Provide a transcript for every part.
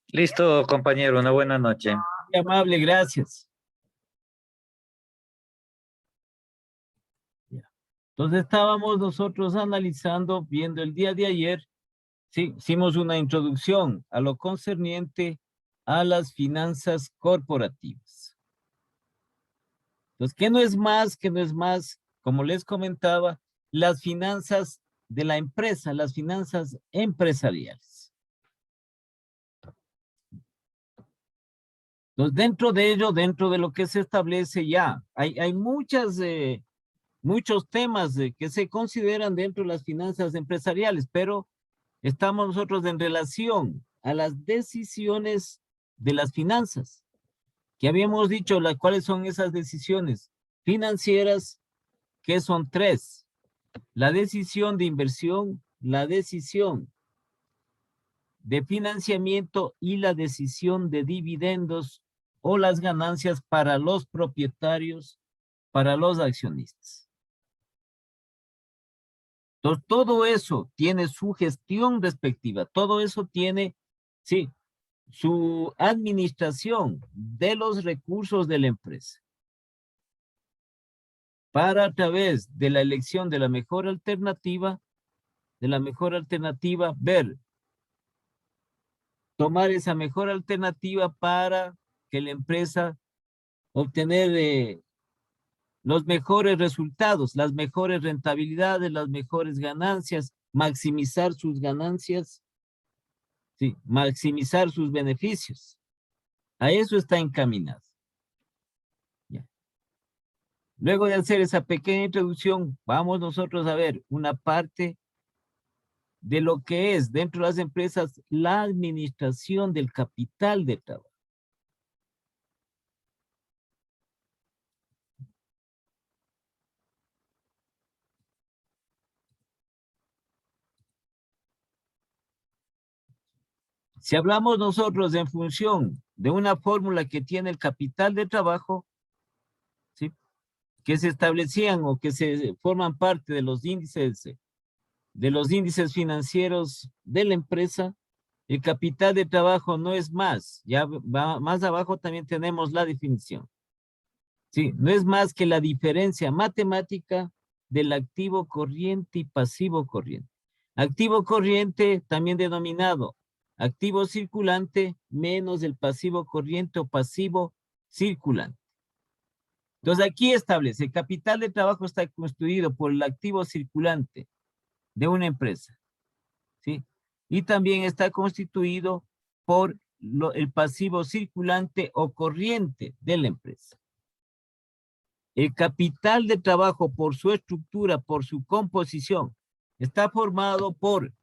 Listo, compañero, una buena noche. Muy amable, gracias. Entonces estábamos nosotros analizando, viendo el día de ayer, sí, hicimos una introducción a lo concerniente a las finanzas corporativas. Entonces, ¿qué no es más? ¿Qué no es más? Como les comentaba, las finanzas de la empresa, las finanzas empresariales. Entonces, dentro de ello, dentro de lo que se establece ya, hay muchos temas que se consideran dentro de las finanzas empresariales, pero estamos nosotros en relación a las decisiones de las finanzas, que habíamos dicho cuáles son esas decisiones financieras, que son tres: la decisión de inversión, la decisión de financiamiento y la decisión de dividendos o las ganancias para los propietarios, para los accionistas. Entonces, todo eso tiene su gestión respectiva, todo eso tiene, sí, su administración de los recursos de la empresa, para a través de la elección de la mejor alternativa, ver, tomar esa mejor alternativa para que la empresa obtener los mejores resultados, las mejores rentabilidades, las mejores ganancias, maximizar sus ganancias, sí, maximizar sus beneficios. A eso está encaminado. Ya. Luego de hacer esa pequeña introducción, vamos nosotros a ver una parte de lo que es dentro de las empresas la administración del capital de trabajo. Si hablamos nosotros en función de una fórmula que tiene el capital de trabajo, ¿sí?, que se establecían o que se forman parte de los índices financieros de la empresa, el capital de trabajo no es más, ya más abajo también tenemos la definición. Sí, no es más que la diferencia matemática del activo corriente y pasivo corriente. Activo corriente, también denominado activo circulante, menos el pasivo corriente o pasivo circulante. Entonces aquí establece, el capital de trabajo está constituido por el activo circulante de una empresa, ¿sí? Y también está constituido por el pasivo circulante o corriente de la empresa. El capital de trabajo, por su estructura, por su composición, está formado por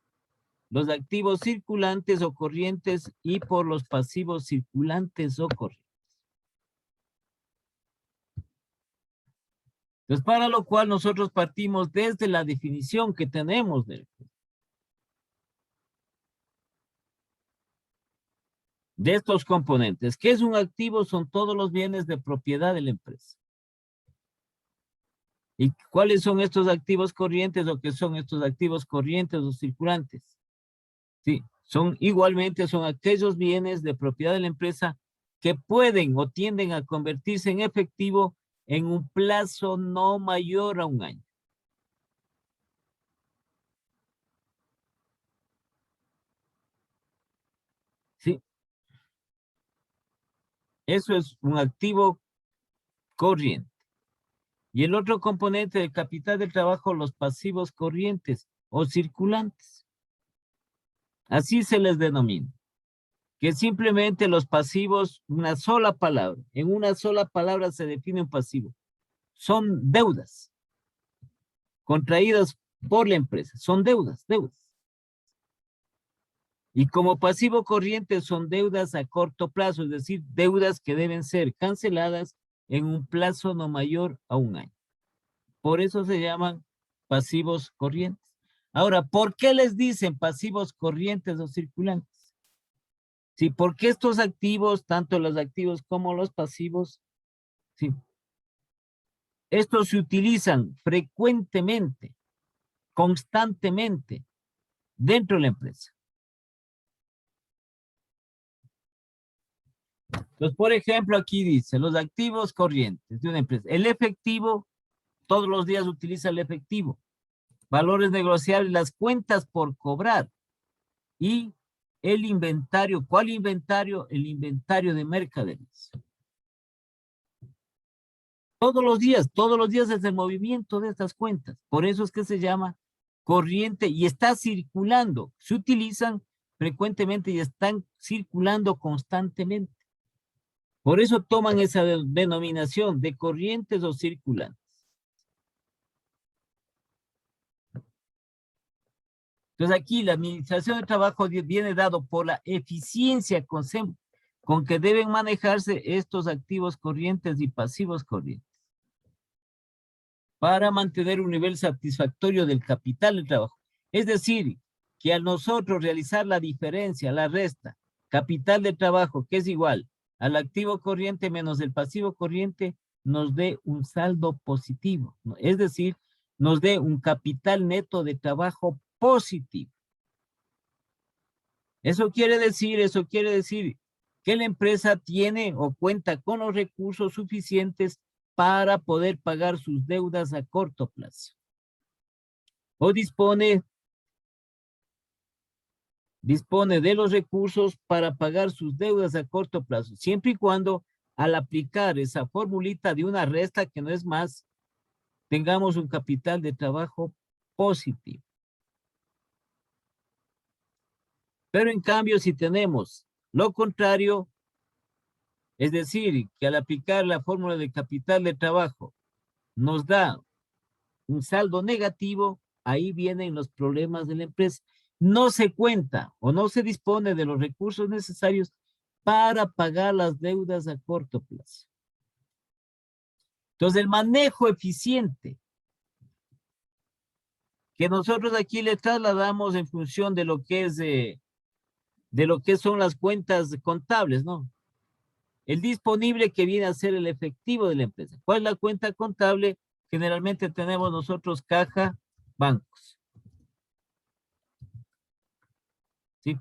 los activos circulantes o corrientes y por los pasivos circulantes o corrientes. Entonces, para lo cual nosotros partimos desde la definición que tenemos de estos componentes. ¿Qué es un activo? Son todos los bienes de propiedad de la empresa. ¿Y cuáles son estos activos corrientes o qué son estos activos corrientes o circulantes? Sí, son aquellos bienes de propiedad de la empresa que pueden o tienden a convertirse en efectivo en un plazo no mayor a un año. Sí. Eso es un activo corriente. Y el otro componente del capital del trabajo, los pasivos corrientes o circulantes. Así se les denomina. Que simplemente los pasivos, una sola palabra, en una sola palabra se define un pasivo. Son deudas contraídas por la empresa, son deudas. Y como pasivo corriente son deudas a corto plazo, es decir, deudas que deben ser canceladas en un plazo no mayor a un año. Por eso se llaman pasivos corrientes. Ahora, ¿por qué les dicen pasivos corrientes o circulantes? Sí, porque estos activos, tanto los activos como los pasivos, sí, estos se utilizan frecuentemente, constantemente, dentro de la empresa. Entonces, por ejemplo, aquí dice los activos corrientes de una empresa. El efectivo, todos los días utiliza el efectivo. Valores negociables, las cuentas por cobrar. Y el inventario. ¿Cuál inventario? El inventario de mercaderías. Todos los días es el movimiento de estas cuentas. Por eso es que se llama corriente y está circulando. Se utilizan frecuentemente y están circulando constantemente. Por eso toman esa denominación de corrientes o circulantes. Entonces aquí la administración del trabajo viene dado por la eficiencia con que deben manejarse estos activos corrientes y pasivos corrientes para mantener un nivel satisfactorio del capital del trabajo. Es decir, que al nosotros realizar la diferencia, la resta, capital de trabajo, que es igual al activo corriente menos el pasivo corriente, nos dé un saldo positivo. Es decir, nos dé un capital neto de trabajo positivo. Eso quiere decir que la empresa tiene o cuenta con los recursos suficientes para poder pagar sus deudas a corto plazo. O dispone de los recursos para pagar sus deudas a corto plazo, siempre y cuando al aplicar esa formulita de una resta que no es más, tengamos un capital de trabajo positivo. Pero en cambio, si tenemos lo contrario, es decir, que al aplicar la fórmula de capital de trabajo nos da un saldo negativo, ahí vienen los problemas de la empresa. No se cuenta o no se dispone de los recursos necesarios para pagar las deudas a corto plazo. Entonces, el manejo eficiente que nosotros aquí le trasladamos en función de lo que son las cuentas contables, ¿no? El disponible que viene a ser el efectivo de la empresa. ¿Cuál es la cuenta contable? Generalmente tenemos nosotros caja, bancos. ¿Sí?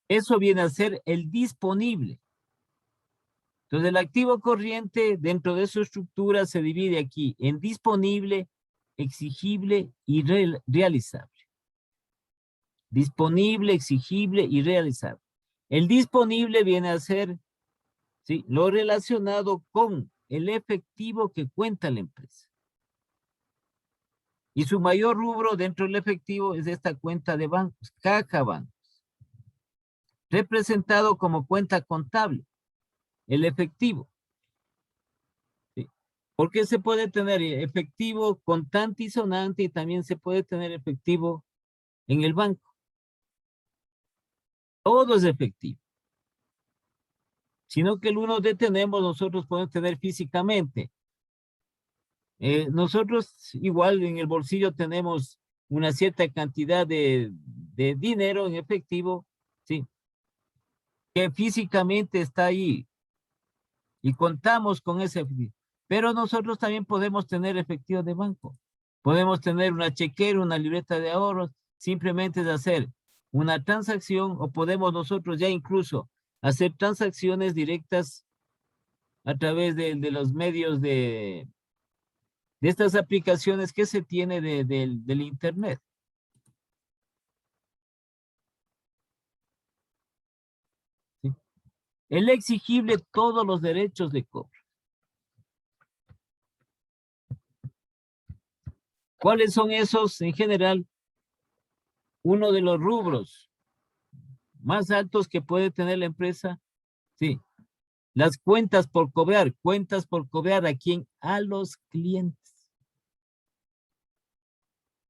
Eso viene a ser el disponible. Entonces, el activo corriente dentro de su estructura se divide aquí en disponible, exigible y realizable. Disponible, exigible y realizable. El disponible viene a ser, ¿sí?, lo relacionado con el efectivo que cuenta la empresa. Y su mayor rubro dentro del efectivo es esta cuenta de bancos, caja bancos, representado como cuenta contable, el efectivo. ¿Sí? Porque se puede tener efectivo contante y sonante y también se puede tener efectivo en el banco. Todo es efectivo. Sino que el uno detenemos, nosotros podemos tener físicamente. Nosotros igual en el bolsillo tenemos una cierta cantidad de dinero en efectivo, ¿sí?, que físicamente está ahí y contamos con ese efectivo. Pero nosotros también podemos tener efectivo de banco. Podemos tener una chequera, una libreta de ahorros, simplemente es hacer una transacción o podemos nosotros ya incluso hacer transacciones directas a través de los medios de estas aplicaciones que se tiene del internet. ¿Sí? El exigible, todos los derechos de cobro. ¿Cuáles son esos? En general, uno de los rubros más altos que puede tener la empresa, sí, las cuentas por cobrar, ¿a quién? A los clientes.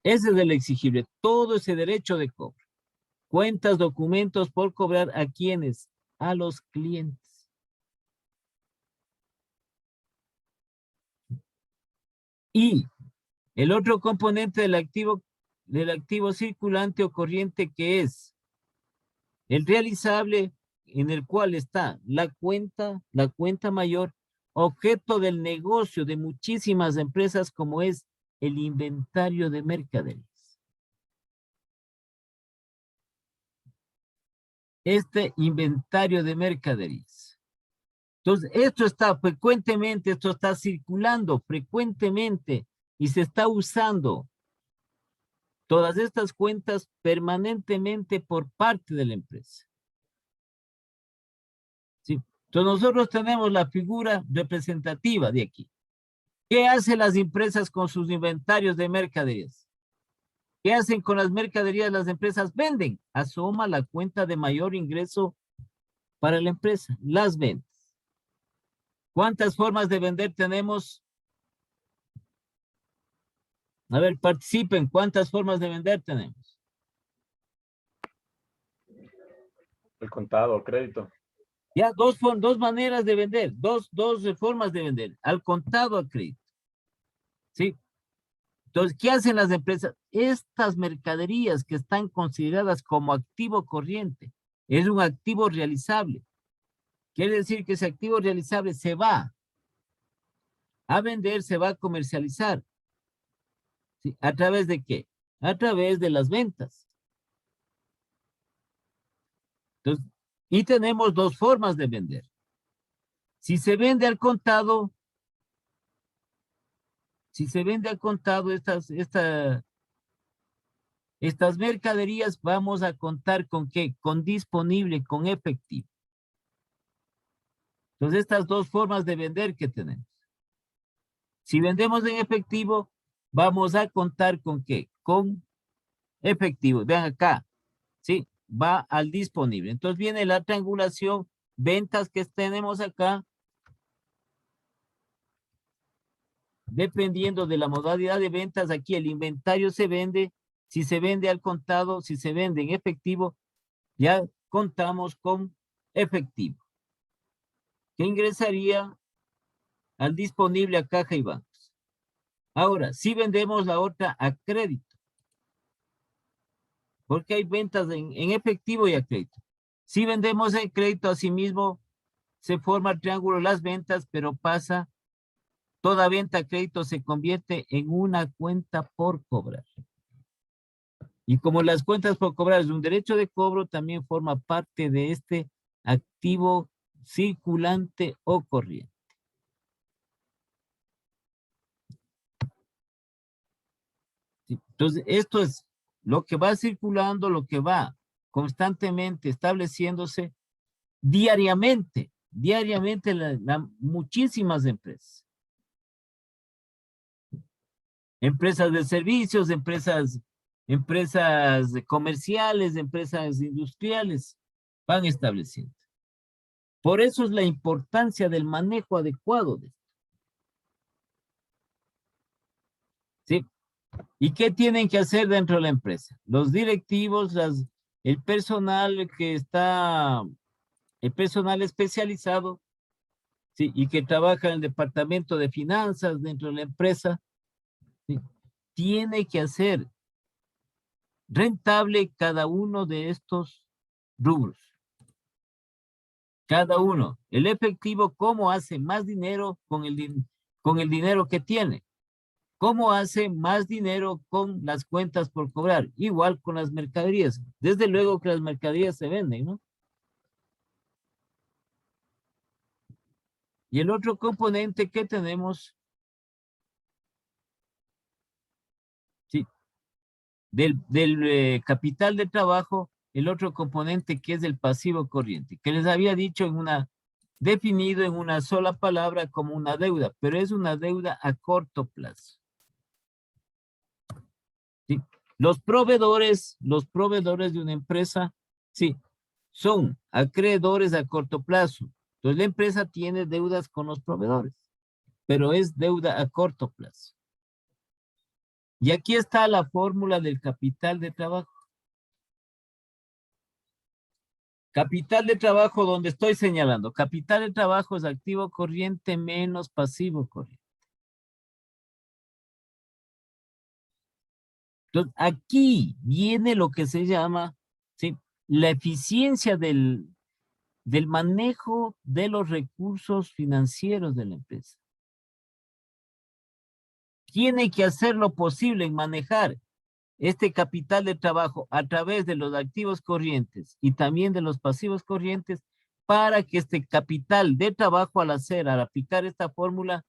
Ese es el exigible, todo ese derecho de cobro. Cuentas, documentos por cobrar, ¿a quiénes? A los clientes. Y el otro componente del activo circulante o corriente, que es el realizable, en el cual está la cuenta mayor, objeto del negocio de muchísimas empresas, como es el inventario de mercaderías. este inventario de mercaderías. Entonces, esto está frecuentemente, esto está circulando frecuentemente y se está usando todas estas cuentas permanentemente por parte de la empresa. ¿Sí? Entonces, nosotros tenemos la figura representativa de aquí. ¿Qué hacen las empresas con sus inventarios de mercaderías? ¿Qué hacen con las mercaderías? Las empresas venden. Asoma la cuenta de mayor ingreso para la empresa, las ventas. ¿Cuántas formas de vender tenemos? A ver, participen. ¿Cuántas formas de vender tenemos? El contado, el crédito. Ya, dos maneras de vender, dos formas de vender, al contado, al crédito. ¿Sí? Entonces, ¿qué hacen las empresas? Estas mercaderías que están consideradas como activo corriente, es un activo realizable. Quiere decir que ese activo realizable se va a vender, se va a comercializar. ¿Sí? ¿A través de qué? A través de las ventas. Entonces, y tenemos dos formas de vender. Si se vende al contado, estas mercaderías, vamos a contar con qué? Con disponible, con efectivo. Entonces, estas dos formas de vender que tenemos. Si vendemos en efectivo, vamos a contar con qué? Con efectivo. Vean acá, ¿sí? Va al disponible. Entonces viene la triangulación, ventas que tenemos acá. Dependiendo de la modalidad de ventas, aquí el inventario se vende. Si se vende al contado, si se vende en efectivo, ya contamos con efectivo, que ingresaría al disponible a caja y bancos. Ahora, si vendemos la otra a crédito, porque hay ventas en efectivo y a crédito. Si vendemos en crédito, asimismo, se forma el triángulo las ventas, pero pasa, toda venta a crédito se convierte en una cuenta por cobrar. Y como las cuentas por cobrar es un derecho de cobro, también forma parte de este activo circulante o corriente. ¿Sí? Entonces, esto es lo que va circulando, lo que va constantemente estableciéndose diariamente muchísimas empresas. Empresas de servicios, empresas comerciales, empresas industriales, van estableciendo. Por eso es la importancia del manejo adecuado de esto. ¿Sí? ¿Y qué tienen que hacer dentro de la empresa? Los directivos, el personal que está, el personal especializado, ¿sí? Y que trabaja en el departamento de finanzas dentro de la empresa, ¿sí? Tiene que hacer rentable cada uno de estos rubros. Cada uno. El efectivo, ¿cómo hace más dinero con el dinero que tiene? ¿Cómo hace más dinero con las cuentas por cobrar? Igual con las mercaderías. Desde luego que las mercaderías se venden, ¿no? Y el otro componente que tenemos, sí, del capital de trabajo, el otro componente que es el pasivo corriente, que les había dicho definido en una sola palabra como una deuda, pero es una deuda a corto plazo. ¿Sí? Los proveedores de una empresa, sí, son acreedores a corto plazo. Entonces la empresa tiene deudas con los proveedores, pero es deuda a corto plazo. Y aquí está la fórmula del capital de trabajo. Capital de trabajo donde estoy señalando. Capital de trabajo es activo corriente menos pasivo corriente. Entonces, aquí viene lo que se llama, ¿sí?, la eficiencia del manejo de los recursos financieros de la empresa. Tiene que hacer lo posible en manejar este capital de trabajo a través de los activos corrientes y también de los pasivos corrientes para que este capital de trabajo al aplicar esta fórmula,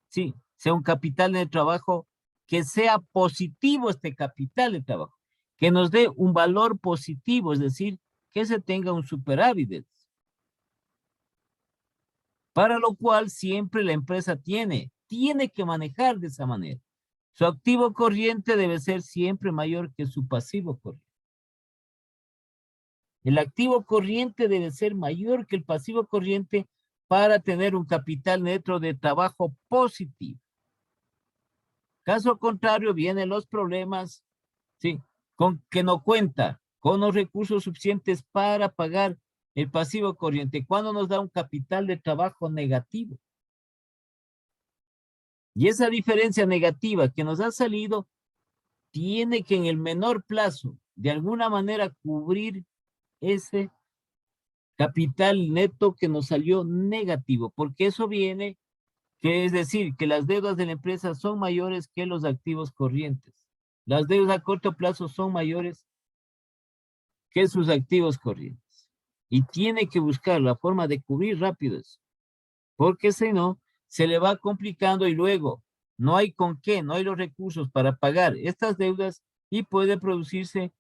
sí, sea un capital de trabajo que sea positivo este capital de trabajo, que nos dé un valor positivo, es decir, que se tenga un superávit. Para lo cual siempre la empresa tiene que manejar de esa manera. Su activo corriente debe ser siempre mayor que su pasivo corriente. El activo corriente debe ser mayor que el pasivo corriente para tener un capital neto de trabajo positivo. Caso contrario, vienen los problemas, ¿sí? Con que no cuenta con los recursos suficientes para pagar el pasivo corriente. Cuando nos da un capital de trabajo negativo. Y esa diferencia negativa que nos ha salido tiene que en el menor plazo, de alguna manera, cubrir ese capital neto que nos salió negativo, porque eso viene, que es decir, que las deudas de la empresa son mayores que los activos corrientes. Las deudas a corto plazo son mayores que sus activos corrientes. Y tiene que buscar la forma de cubrir rápido eso, porque si no, se le va complicando y luego no hay con qué, no hay los recursos para pagar estas deudas y puede producirse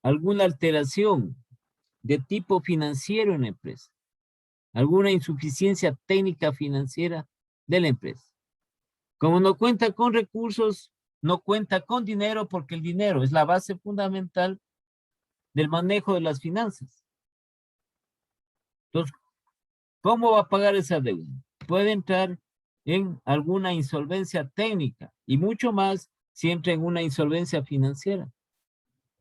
alguna alteración de tipo financiero en la empresa, alguna insuficiencia técnica financiera de la empresa. Como no cuenta con recursos, no cuenta con dinero porque el dinero es la base fundamental del manejo de las finanzas. Entonces, ¿cómo va a pagar esa deuda? Puede entrar en alguna insolvencia técnica y mucho más si entra en una insolvencia financiera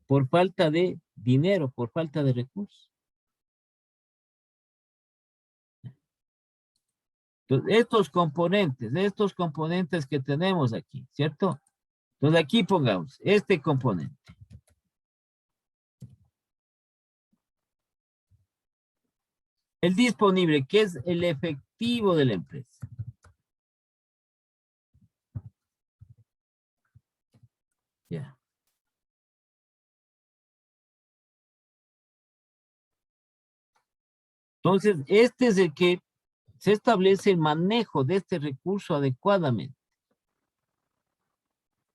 por falta de dinero, por falta de recursos. Entonces, estos componentes que tenemos aquí, ¿cierto? Entonces aquí pongamos este componente. El disponible, que es el efectivo de la empresa. Ya. Entonces, este es el que se establece el manejo de este recurso adecuadamente.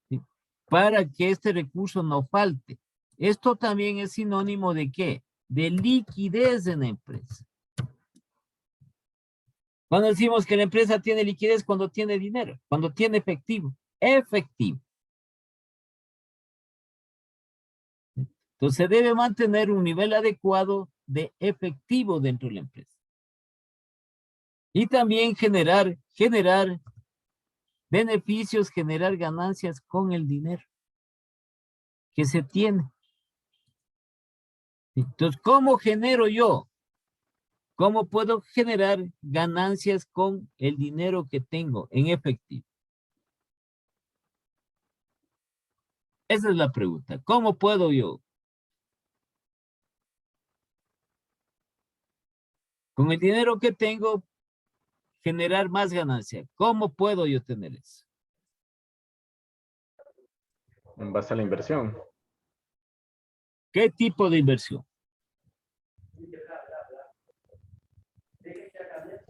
¿Sí? Para que este recurso no falte. Esto también es sinónimo de ¿qué? De liquidez en la empresa. Cuando decimos que la empresa tiene liquidez, cuando tiene dinero, cuando tiene efectivo. Efectivo. Entonces se debe mantener un nivel adecuado de efectivo dentro de la empresa. Y también generar beneficios, generar ganancias con el dinero que se tiene. Entonces, ¿cómo genero yo? ¿Cómo puedo generar ganancias con el dinero que tengo en efectivo? Esa es la pregunta. ¿Cómo puedo yo? Con el dinero que tengo, generar más ganancia. ¿Cómo puedo yo tener eso? En base a la inversión. ¿Qué tipo de inversión?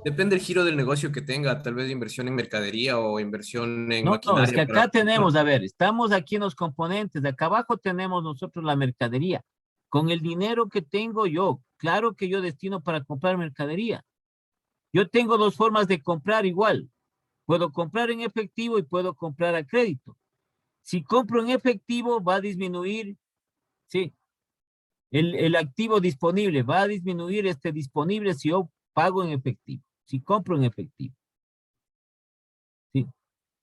Depende del giro del negocio que tenga, tal vez inversión en mercadería o inversión en No, es maquinaria. que acá tenemos, a ver, estamos aquí en los componentes, de acá abajo tenemos nosotros la mercadería. Con el dinero que tengo yo, claro que yo destino para comprar mercadería. Yo tengo dos formas de comprar igual. Puedo comprar en efectivo y puedo comprar a crédito. Si compro en efectivo va a disminuir, sí, el activo disponible, va a disminuir este disponible si yo pago en efectivo, si compro en efectivo. ¿Sí?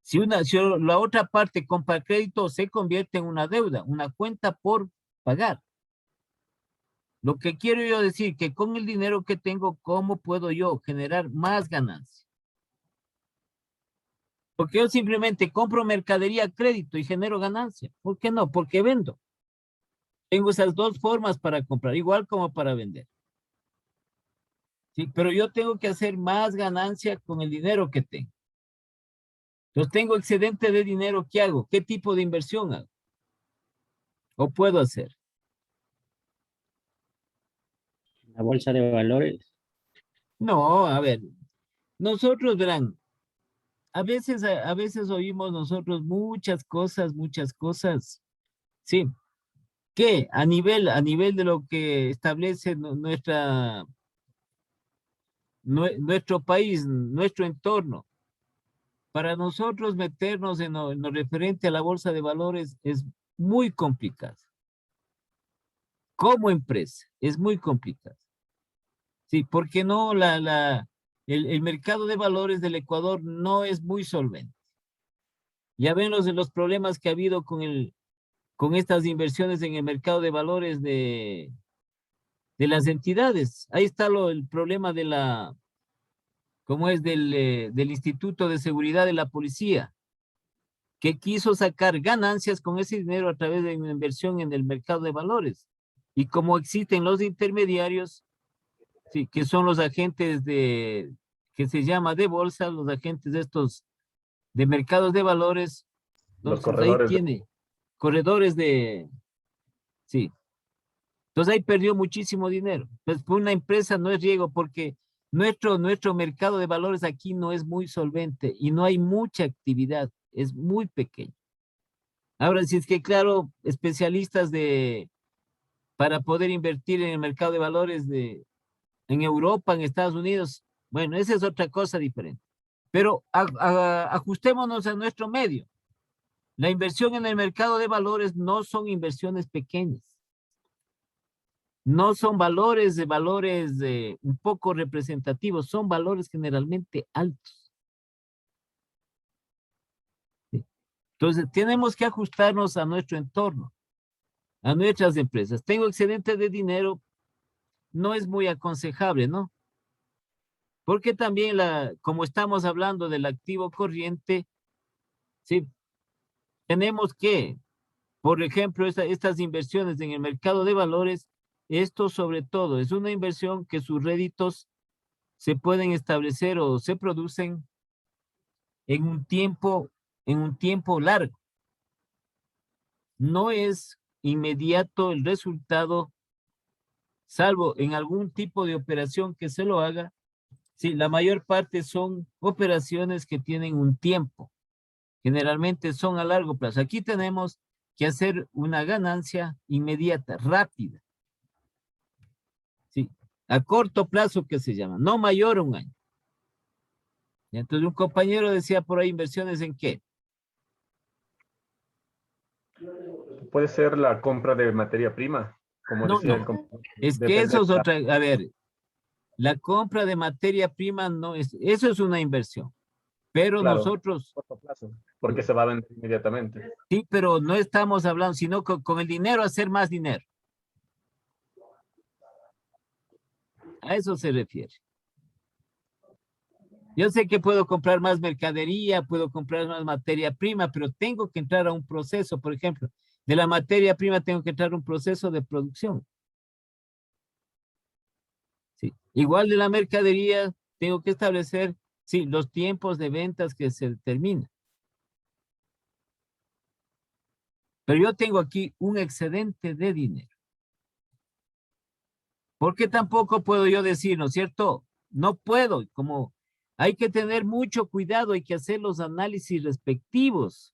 Si la otra parte compra crédito, se convierte en una deuda, una cuenta por pagar. Lo que quiero yo decir que con el dinero que tengo, ¿cómo puedo yo generar más ganancia? Porque yo simplemente compro mercadería a crédito y genero ganancia. ¿Por qué no? Porque vendo. Tengo esas dos formas para comprar, igual como para vender. Sí, pero yo tengo que hacer más ganancia con el dinero que tengo. Entonces tengo excedente de dinero, ¿qué hago? ¿Qué tipo de inversión hago? ¿O puedo hacer? La bolsa de valores. No, a ver, nosotros verán, a veces oímos nosotros muchas cosas, sí, que a nivel de lo que establece nuestro país, nuestro entorno, para nosotros meternos en lo referente a la bolsa de valores es muy complicado. Como empresa, es muy complicado. Sí, porque no, el mercado de valores del Ecuador no es muy solvente. Ya ven los problemas que ha habido con estas inversiones en el mercado de valores de las entidades. Ahí está el problema ¿cómo es? Del Instituto de Seguridad de la Policía, que quiso sacar ganancias con ese dinero a través de una inversión en el mercado de valores. Y como existen los intermediarios, sí, que son los agentes que se llama de bolsa, los agentes de estos, de mercados de valores, Los entonces ahí corredores. tiene corredores sí. Entonces ahí perdió muchísimo dinero. Pues por una empresa no es riesgo porque nuestro mercado de valores aquí no es muy solvente y no hay mucha actividad, es muy pequeño. Ahora, si es que, claro, especialistas para poder invertir en el mercado de valores en Europa, en Estados Unidos, bueno, esa es otra cosa diferente. Pero ajustémonos a nuestro medio. La inversión en el mercado de valores no son inversiones pequeñas. No son valores un poco representativos, son valores generalmente altos. ¿Sí? Entonces, tenemos que ajustarnos a nuestro entorno, a nuestras empresas. Tengo excedente de dinero, no es muy aconsejable, ¿no? Porque también, como estamos hablando del activo corriente, sí, tenemos que, por ejemplo, estas inversiones en el mercado de valores, esto sobre todo es una inversión que sus réditos se pueden establecer o se producen en un tiempo largo. No es inmediato el resultado, salvo en algún tipo de operación que se lo haga. Sí, la mayor parte son operaciones que tienen un tiempo. Generalmente son a largo plazo. Aquí tenemos que hacer una ganancia inmediata, rápida. Sí, a corto plazo que se llama, no mayor a un año. Y entonces un compañero decía por ahí, ¿inversiones en qué? Puede ser la compra de materia prima, como No, decía el no. compañero. Es que Depende eso es de otra, a ver, la compra de materia prima no es, eso es una inversión, pero claro, nosotros, corto plazo, porque se va a vender inmediatamente. sí, pero no estamos hablando, sino con el dinero hacer más dinero. A eso se refiere. Yo sé que puedo comprar más mercadería, puedo comprar más materia prima, pero tengo que entrar a un proceso, por ejemplo, de la materia prima tengo que entrar a un proceso de producción. Sí. Igual de la mercadería, tengo que establecer, sí, los tiempos de ventas que se determinan. Pero yo tengo aquí un excedente de dinero. Porque tampoco puedo yo decir, ¿no es cierto? No puedo, como hay que tener mucho cuidado, hay que hacer los análisis respectivos.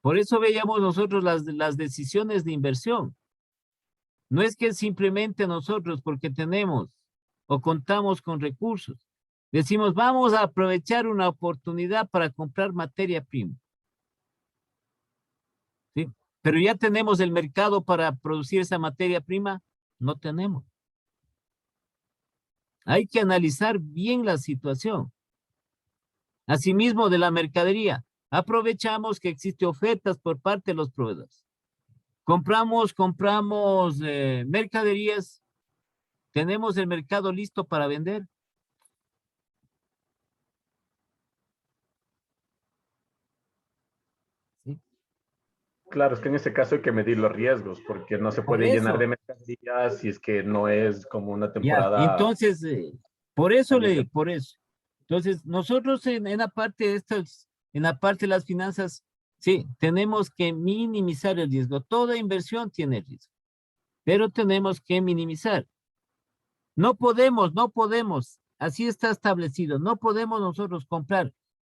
Por eso veíamos nosotros las decisiones de inversión. No es que simplemente nosotros, porque tenemos o contamos con recursos, decimos, vamos a aprovechar una oportunidad para comprar materia prima. ¿Sí? Pero ya tenemos el mercado para producir esa materia prima, no tenemos. Hay que analizar bien la situación. Asimismo, de la mercadería, aprovechamos que existen ofertas por parte de los proveedores. Compramos mercaderías, tenemos el mercado listo para vender. ¿Sí? Claro, es que en ese caso hay que medir los riesgos, porque no se Por puede llenar de eso, mercancías si es que no es como una ya, temporada. entonces, por eso. Entonces, nosotros en la parte de estas, en la parte de las finanzas, sí, tenemos que minimizar el riesgo. Toda inversión tiene riesgo, pero tenemos que minimizar. No podemos, así está establecido, no podemos nosotros comprar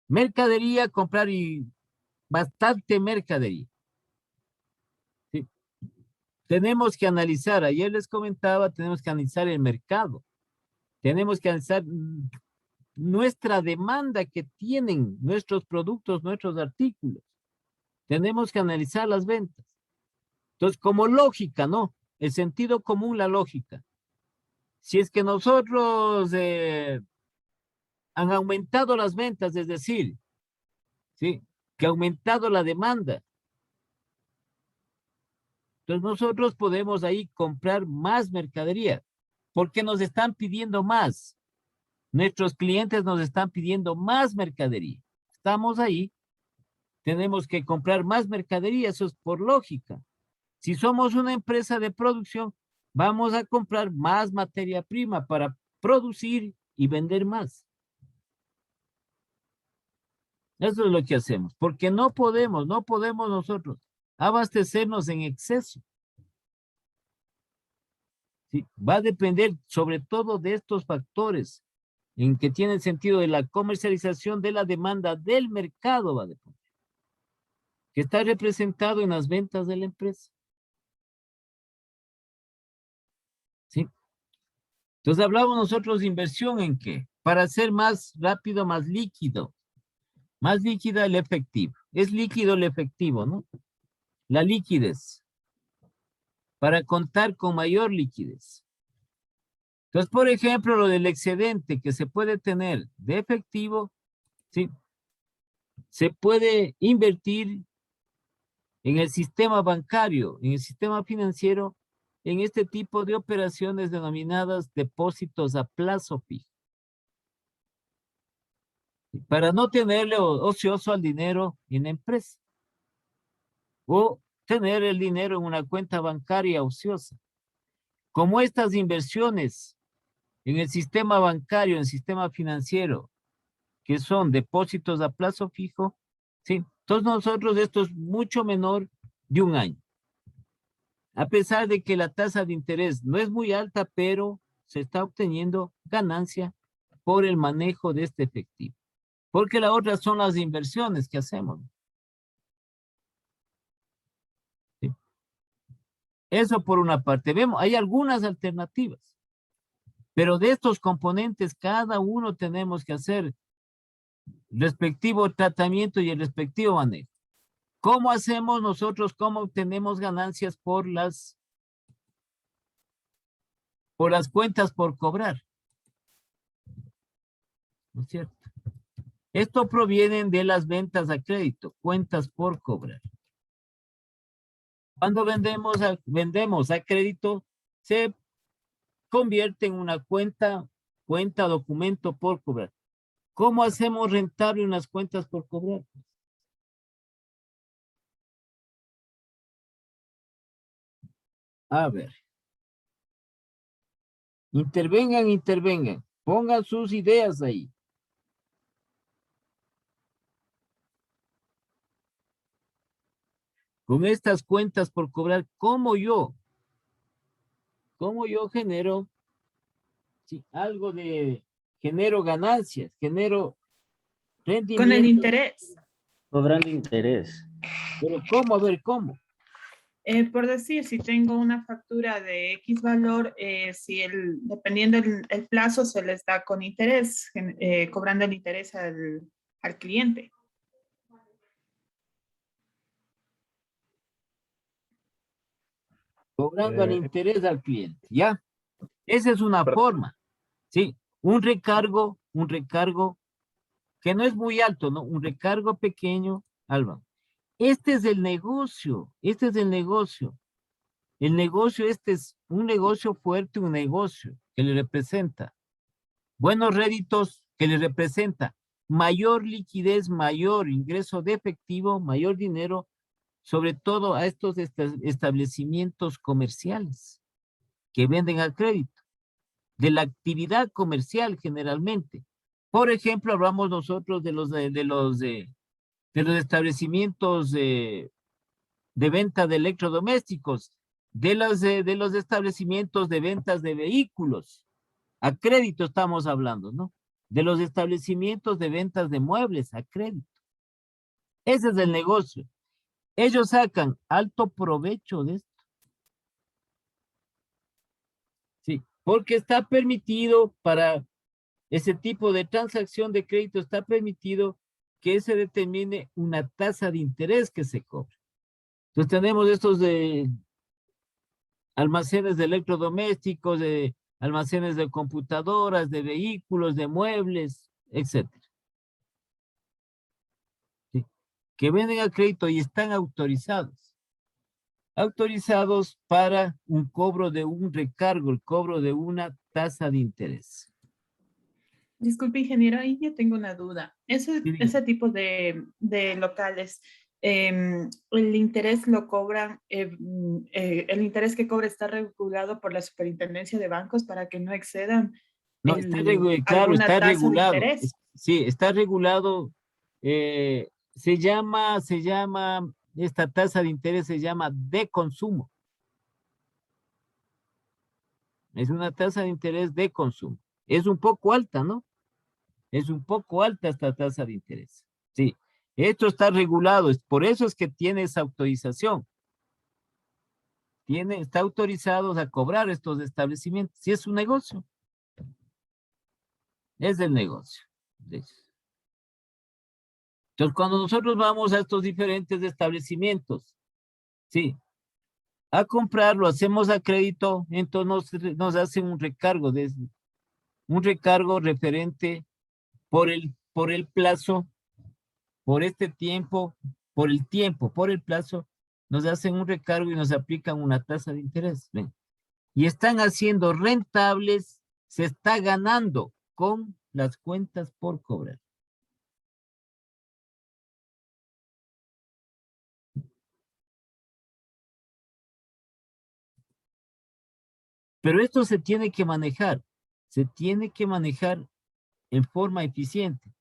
mercadería, comprar y bastante mercadería. Sí. Tenemos que analizar, ayer les comentaba, tenemos que analizar el mercado. Tenemos que analizar nuestra demanda que tienen nuestros productos, nuestros artículos. Tenemos que analizar las ventas. Entonces, como lógica, ¿no? El sentido común, la lógica. Si es que nosotros han aumentado las ventas, es decir, ¿sí? Que ha aumentado la demanda. Entonces nosotros podemos ahí comprar más mercadería, porque nos están pidiendo más. Nuestros clientes nos están pidiendo más mercadería. Estamos ahí, tenemos que comprar más mercadería, eso es por lógica. Si somos una empresa de producción, vamos a comprar más materia prima para producir y vender más. Eso es lo que hacemos, porque no podemos nosotros abastecernos en exceso. ¿Sí? Va a depender sobre todo de estos factores en que tiene el sentido de la comercialización de la demanda del mercado, va a depender, que está representado en las ventas de la empresa. ¿Sí? Entonces hablamos nosotros de inversión en qué? Para hacer más rápido, más líquido. Más líquida el efectivo. Es líquido el efectivo, ¿no? La liquidez. Para contar con mayor liquidez. Entonces, por ejemplo, lo del excedente que se puede tener de efectivo, ¿sí? Se puede invertir en el sistema bancario, en el sistema financiero, en este tipo de operaciones denominadas depósitos a plazo fijo. Para no tenerle ocioso al dinero en la empresa. O tener el dinero en una cuenta bancaria ociosa. Como estas inversiones en el sistema bancario, en el sistema financiero, que son depósitos a plazo fijo, ¿sí? Entonces nosotros esto es mucho menor de un año. A pesar de que la tasa de interés no es muy alta, pero se está obteniendo ganancia por el manejo de este efectivo. Porque la otra son las inversiones que hacemos. ¿Sí? Eso por una parte. Vemos, hay algunas alternativas. Pero de estos componentes, cada uno tenemos que hacer respectivo tratamiento y el respectivo manejo. ¿Cómo hacemos nosotros? ¿Cómo obtenemos ganancias por las cuentas por cobrar? ¿No es cierto? Esto proviene de las ventas a crédito, cuentas por cobrar. Cuando vendemos a crédito, se convierte en una cuenta documento por cobrar. ¿Cómo hacemos rentable unas cuentas por cobrar? A ver. Intervengan. Pongan sus ideas ahí. Con estas cuentas por cobrar, ¿cómo yo genero algo de, genero ganancias, genero rendimiento? Con el interés. Cobrando interés. Pero ¿cómo? A ver, ¿cómo? Por decir, si tengo una factura de X valor, dependiendo el plazo, se les da con interés, cobrando el interés al cliente. Cobrando el interés al cliente, ¿ya? Esa es una forma, ¿sí? Un recargo que no es muy alto, ¿no? Un recargo pequeño, Alba. Este es el negocio. El negocio, este es un negocio fuerte, un negocio que le representa buenos réditos, que le representa mayor liquidez, mayor ingreso de efectivo, mayor dinero, sobre todo a estos establecimientos comerciales que venden al crédito, de la actividad comercial generalmente. Por ejemplo, hablamos nosotros de los establecimientos de venta de electrodomésticos, de los establecimientos de ventas de vehículos. A crédito estamos hablando, ¿no? De los establecimientos de ventas de muebles a crédito. Ese es el negocio. Ellos sacan alto provecho de esto. Sí, porque está permitido para ese tipo de transacción de crédito, está permitido que se determine una tasa de interés que se cobre. Entonces tenemos estos de almacenes de electrodomésticos, de almacenes de computadoras, de vehículos, de muebles, etcétera. ¿Sí? Que venden a crédito y están autorizados. Autorizados para un cobro de un recargo, el cobro de una tasa de interés. Disculpe, ingeniero, ahí yo tengo una duda. Sí, Ese tipo de locales, el interés lo cobran, el interés que cobra está regulado por la Superintendencia de Bancos para que no excedan no, claro, alguna está tasa de regulado. interés. Sí, está regulado. Se llama, esta tasa de interés se llama de consumo. Es una tasa de interés de consumo. Es un poco alta, ¿no? Es un poco alta esta tasa de interés. Sí, esto está regulado. Por eso es que tiene esa autorización. Está autorizados a cobrar estos establecimientos. Si es un negocio. Es el negocio de ellos. Entonces, cuando nosotros vamos a estos diferentes establecimientos, sí, a comprarlo, hacemos a crédito, entonces nos hacen un recargo referente por el plazo, por este tiempo, por el plazo, nos hacen un recargo y nos aplican una tasa de interés. ¿Ven? Y están haciendo rentables, se está ganando con las cuentas por cobrar. Pero esto se tiene que manejar en forma eficiente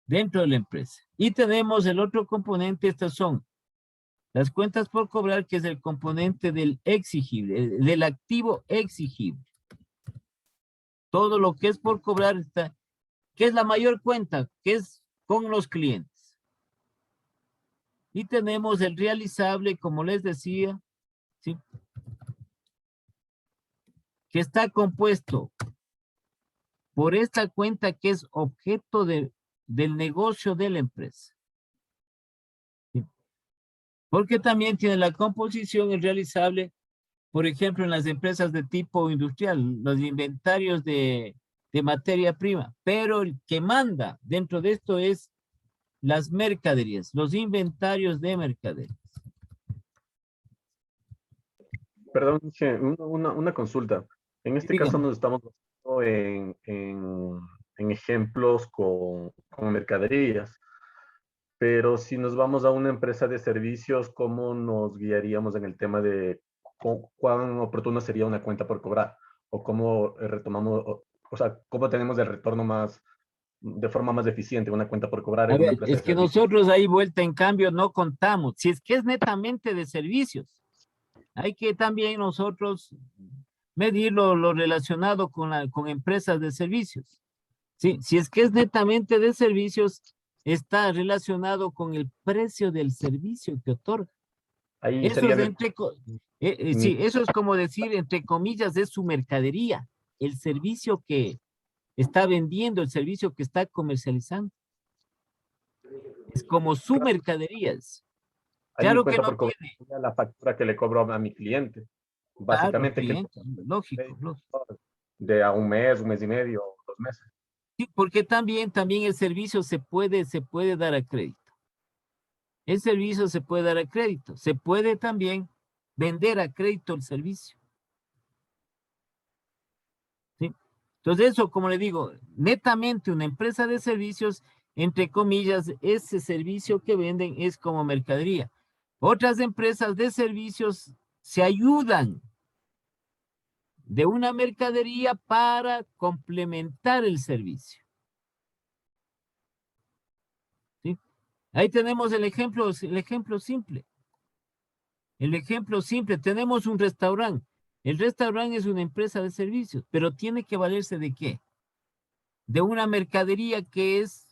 dentro de la empresa. Y tenemos el otro componente, estas son las cuentas por cobrar, que es el componente del exigible, del activo exigible. Todo lo que es por cobrar está, que es la mayor cuenta, que es con los clientes. Y tenemos el realizable, como les decía, ¿sí? Que está compuesto por esta cuenta que es objeto del negocio de la empresa. ¿Sí? Porque también tiene la composición el realizable, por ejemplo, en las empresas de tipo industrial, los inventarios de materia prima, pero el que manda dentro de esto es las mercaderías, los inventarios de mercaderías. Perdón, una consulta. En este caso Dígame. nos estamos basando en ejemplos con mercaderías, pero si nos vamos a una empresa de servicios, ¿cómo nos guiaríamos en el tema de cuán oportuna sería una cuenta por cobrar? ¿O cómo retomamos, o sea, cómo tenemos el retorno de forma más eficiente una cuenta por cobrar A en una ver, empresa es de que servicios? nosotros ahí vuelta en cambio no contamos. Si es que es netamente de servicios, hay que también nosotros medir lo relacionado con empresas de servicios. Sí, si es que es netamente de servicios, está relacionado con el precio del servicio que otorga. Ahí Eso sería es sí, eso es como decir, entre comillas, es su mercadería, el servicio que está vendiendo, el servicio que está comercializando. Es como su mercadería. ahí mi Claro que cuenta no por cobrar tiene. sería la factura que le cobro a mi cliente. Claro, el Básicamente, que cliente, lógico, lógico. de a un mes y medio, 2 meses. Sí, porque también el servicio se puede dar a crédito. El servicio se puede dar a crédito. Se puede también vender a crédito el servicio. ¿Sí? Entonces eso, como le digo, netamente una empresa de servicios, entre comillas, ese servicio que venden es como mercadería. Otras empresas de servicios se ayudan de una mercadería para complementar el servicio. Ahí tenemos el ejemplo simple. El ejemplo simple, tenemos un restaurante. El restaurante es una empresa de servicios, pero tiene que valerse ¿de qué? De una mercadería que es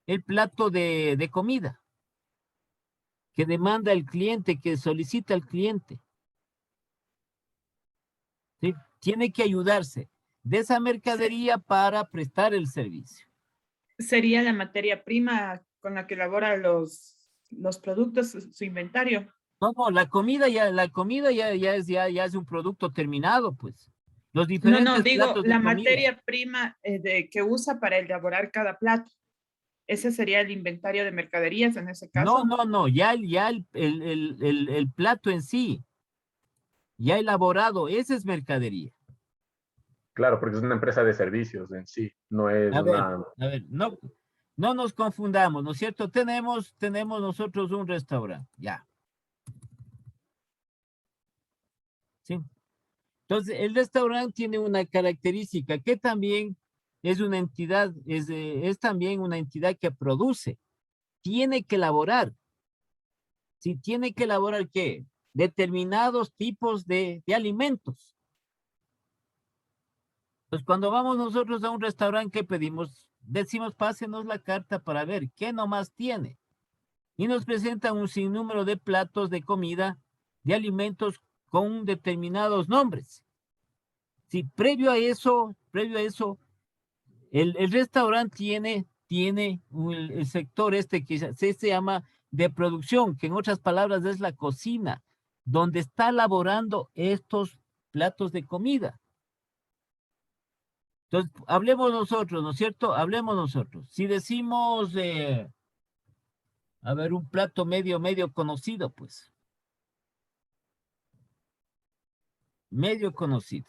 el plato de comida, que demanda el cliente, que solicita el cliente. ¿Sí? Tiene que ayudarse de esa mercadería para prestar el servicio. Sería la materia prima con la que elabora los productos, su inventario. No, la comida ya es un producto terminado, pues. Los No, diferentes digo, platos de la comida. materia prima que usa para elaborar cada plato. Ese sería el inventario de mercaderías en ese caso. No, ya el plato en sí, ya elaborado, esa es mercadería. Claro, porque es una empresa de servicios en sí, no es A ver, una... no nos confundamos, ¿no es cierto? Tenemos nosotros un restaurante, ya. ¿Sí? Entonces, el restaurante tiene una característica que también es una entidad, es también una entidad que produce, tiene que elaborar. ¿Sí? Tiene que elaborar ¿qué? Determinados tipos de alimentos. Pues cuando vamos nosotros a un restaurante, ¿qué pedimos? Decimos, pásenos la carta para ver qué nomás tiene. Y nos presentan un sinnúmero de platos de comida, de alimentos con determinados nombres. Si previo a eso, el restaurante tiene el sector que se llama de producción, que en otras palabras es la cocina, donde está elaborando estos platos de comida. Entonces, hablemos nosotros, ¿no es cierto? Hablemos nosotros. Si decimos, a ver, un plato medio conocido, pues. Medio conocido.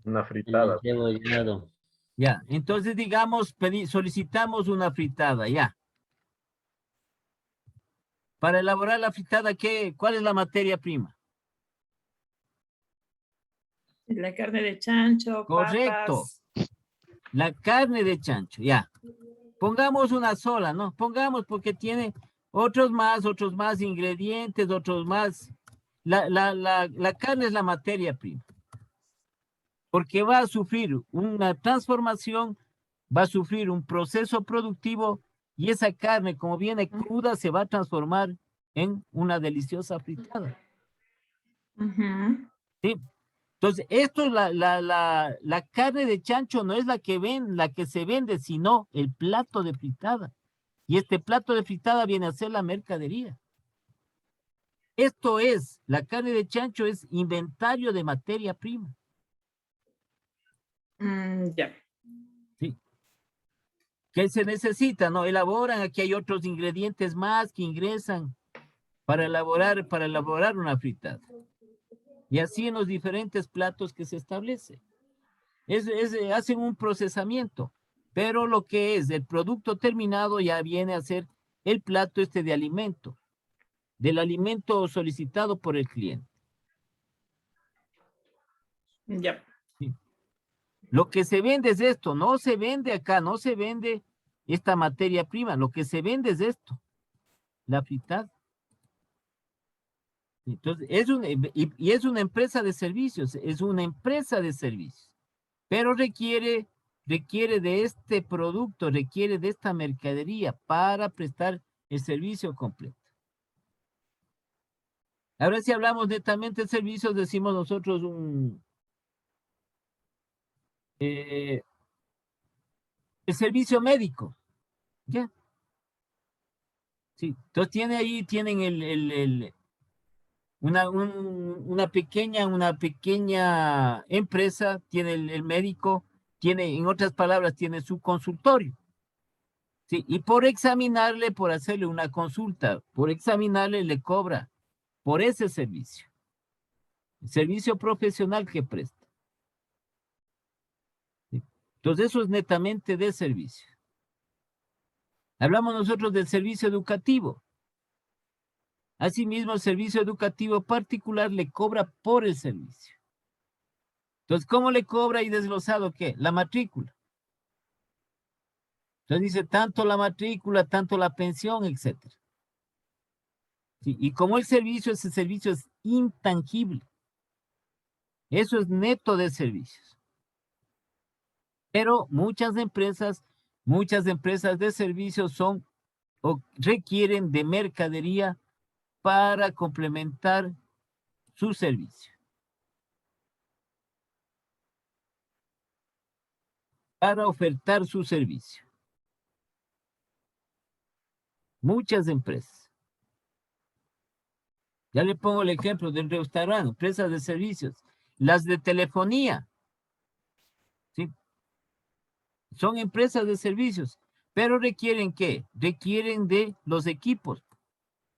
Una El fritada. encebollado. Ya, entonces digamos, solicitamos una fritada, ya. Para elaborar la fritada, ¿cuál es la materia prima? La carne de chancho, Correcto. papas. La carne de chancho, ya. Pongamos una sola, ¿no? Pongamos porque tiene otros más ingredientes, otros más. La carne es la materia prima. Porque va a sufrir una transformación, va a sufrir un proceso productivo y esa carne, como viene cruda, se va a transformar en una deliciosa fritada. Ujú. ¿Sí? Entonces, esto es la carne de chancho, no es la que se vende, sino el plato de fritada. Y este plato de fritada viene a ser la mercadería. Esto es, la carne de chancho es inventario de materia prima. Ya. ¿Sí? ¿Qué se necesita? ¿No? Elaboran, aquí hay otros ingredientes más que ingresan para elaborar una fritada. Y así en los diferentes platos que se establece. Hacen un procesamiento, pero lo que es el producto terminado ya viene a ser el plato de alimento, del alimento solicitado por el cliente. Ya. ¿Sí? Lo que se vende es esto, no se vende acá, no se vende esta materia prima, lo que se vende es esto, la fritada. Entonces, es una empresa de servicios, pero requiere de este producto, requiere de esta mercadería para prestar el servicio completo. Ahora si hablamos netamente de servicios, decimos nosotros el servicio médico, ¿ya? Sí, entonces tienen una pequeña empresa, tiene el médico, en otras palabras, tiene su consultorio. Sí, y por hacerle una consulta, por examinarle, le cobra por ese servicio. El servicio profesional que presta. ¿Sí? Entonces, eso es netamente de servicio. Hablamos nosotros del servicio educativo. Asimismo, el servicio educativo particular le cobra por el servicio. Entonces, ¿cómo le cobra y desglosado qué? La matrícula. Entonces dice tanto la matrícula, tanto la pensión, etcétera. Sí, y como ese servicio es intangible. Eso es neto de servicios. Pero muchas empresas de servicios son o requieren de mercadería para complementar su servicio. Para ofertar su servicio. Muchas empresas. Ya le pongo el ejemplo del restaurante, empresas de servicios. Las de telefonía, ¿sí? Son empresas de servicios, pero requieren ¿qué? Requieren de los equipos,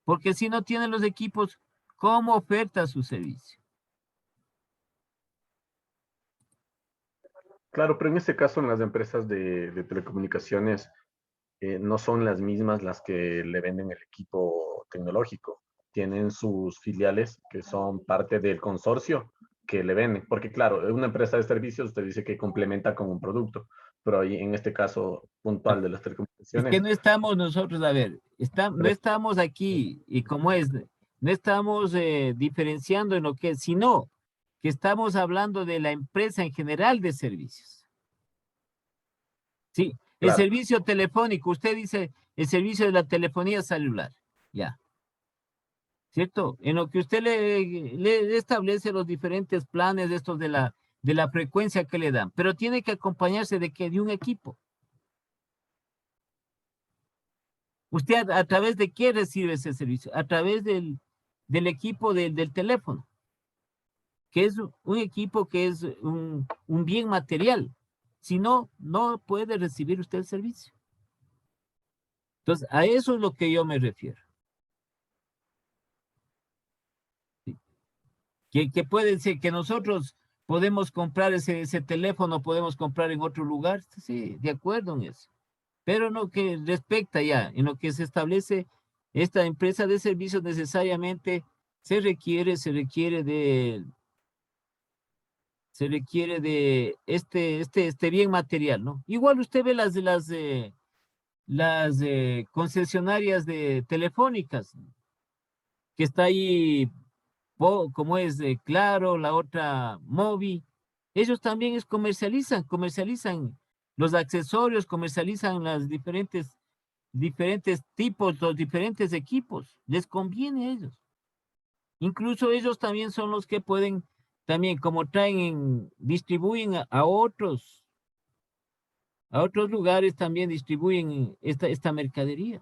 porque si no tienen los equipos, ¿cómo oferta su servicio? Claro, pero en este caso en las empresas de telecomunicaciones no son las mismas las que le venden el equipo tecnológico. Tienen sus filiales que son parte del consorcio que le venden. Porque claro, una empresa de servicios te dice que complementa con un producto, pero ahí en este caso puntual de las Es que telecomunicaciones, no estamos nosotros, a ver, no estamos aquí, y como es, no estamos diferenciando en lo que es, sino que estamos hablando de la empresa en general de servicios. Sí, el claro, servicio telefónico, usted dice el servicio de la telefonía celular, ya, ¿cierto? En lo que usted le establece los diferentes planes de estos de la frecuencia que le dan, pero tiene que acompañarse de que de un equipo. ¿Usted a través de qué recibe ese servicio? A través del equipo del teléfono, que es un equipo que es un bien material. Si no, no puede recibir usted el servicio. Entonces, a eso es lo que yo me refiero. ¿Sí? Que puede ser que nosotros podemos comprar ese teléfono, podemos comprar en otro lugar. Sí, de acuerdo en eso. Pero en lo que respecta ya, en lo que se establece esta empresa de servicios necesariamente se requiere de este bien material, ¿no? Igual usted ve las concesionarias de telefónicas, que está ahí, como es Claro, la otra Movi, ellos también comercializan los accesorios, comercializan las diferentes tipos, los diferentes equipos, les conviene a ellos. Incluso ellos también son los que pueden, también como distribuyen a otros lugares, también distribuyen esta mercadería,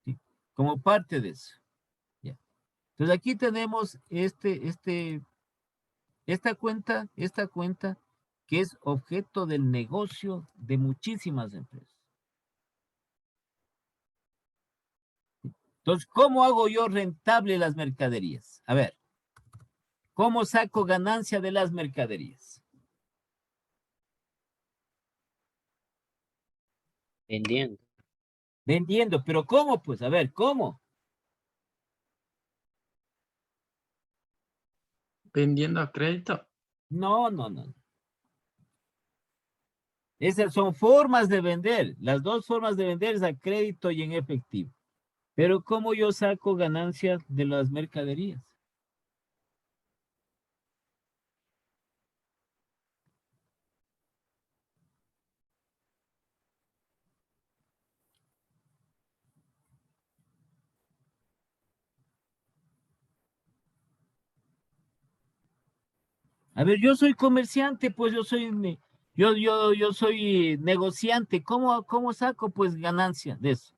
¿sí? Como parte de eso. ¿Ya? Entonces aquí tenemos esta cuenta que es objeto del negocio de muchísimas empresas. Entonces, ¿cómo hago yo rentable las mercaderías? A ver, ¿cómo saco ganancia de las mercaderías? Vendiendo. Vendiendo, pero ¿cómo? Pues, a ver, ¿cómo? Vendiendo a crédito. No, no, no. Esas son formas de vender. Las dos formas de vender es a crédito y en efectivo. Pero ¿cómo yo saco ganancias de las mercaderías? A ver, yo soy comerciante, pues yo soy negociante. ¿Cómo saco pues ganancia de eso?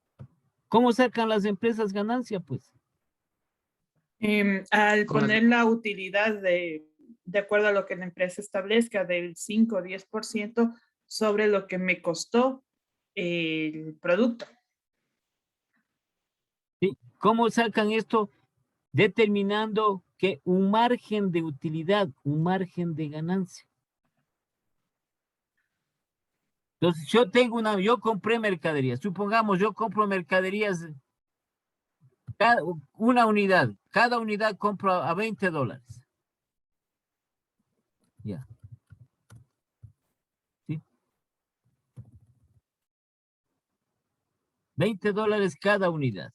¿Cómo sacan las empresas ganancia, pues? Al Con las- poner la utilidad de acuerdo a lo que la empresa establezca, del 5 o 10% sobre lo que me costó el producto. ¿Sí? ¿Cómo sacan esto? Determinando que un margen de utilidad, un margen de ganancia. Entonces, yo compré mercaderías. Supongamos, yo compro mercaderías, una unidad. Cada unidad compro a $20. Ya. ¿Sí? $20 cada unidad.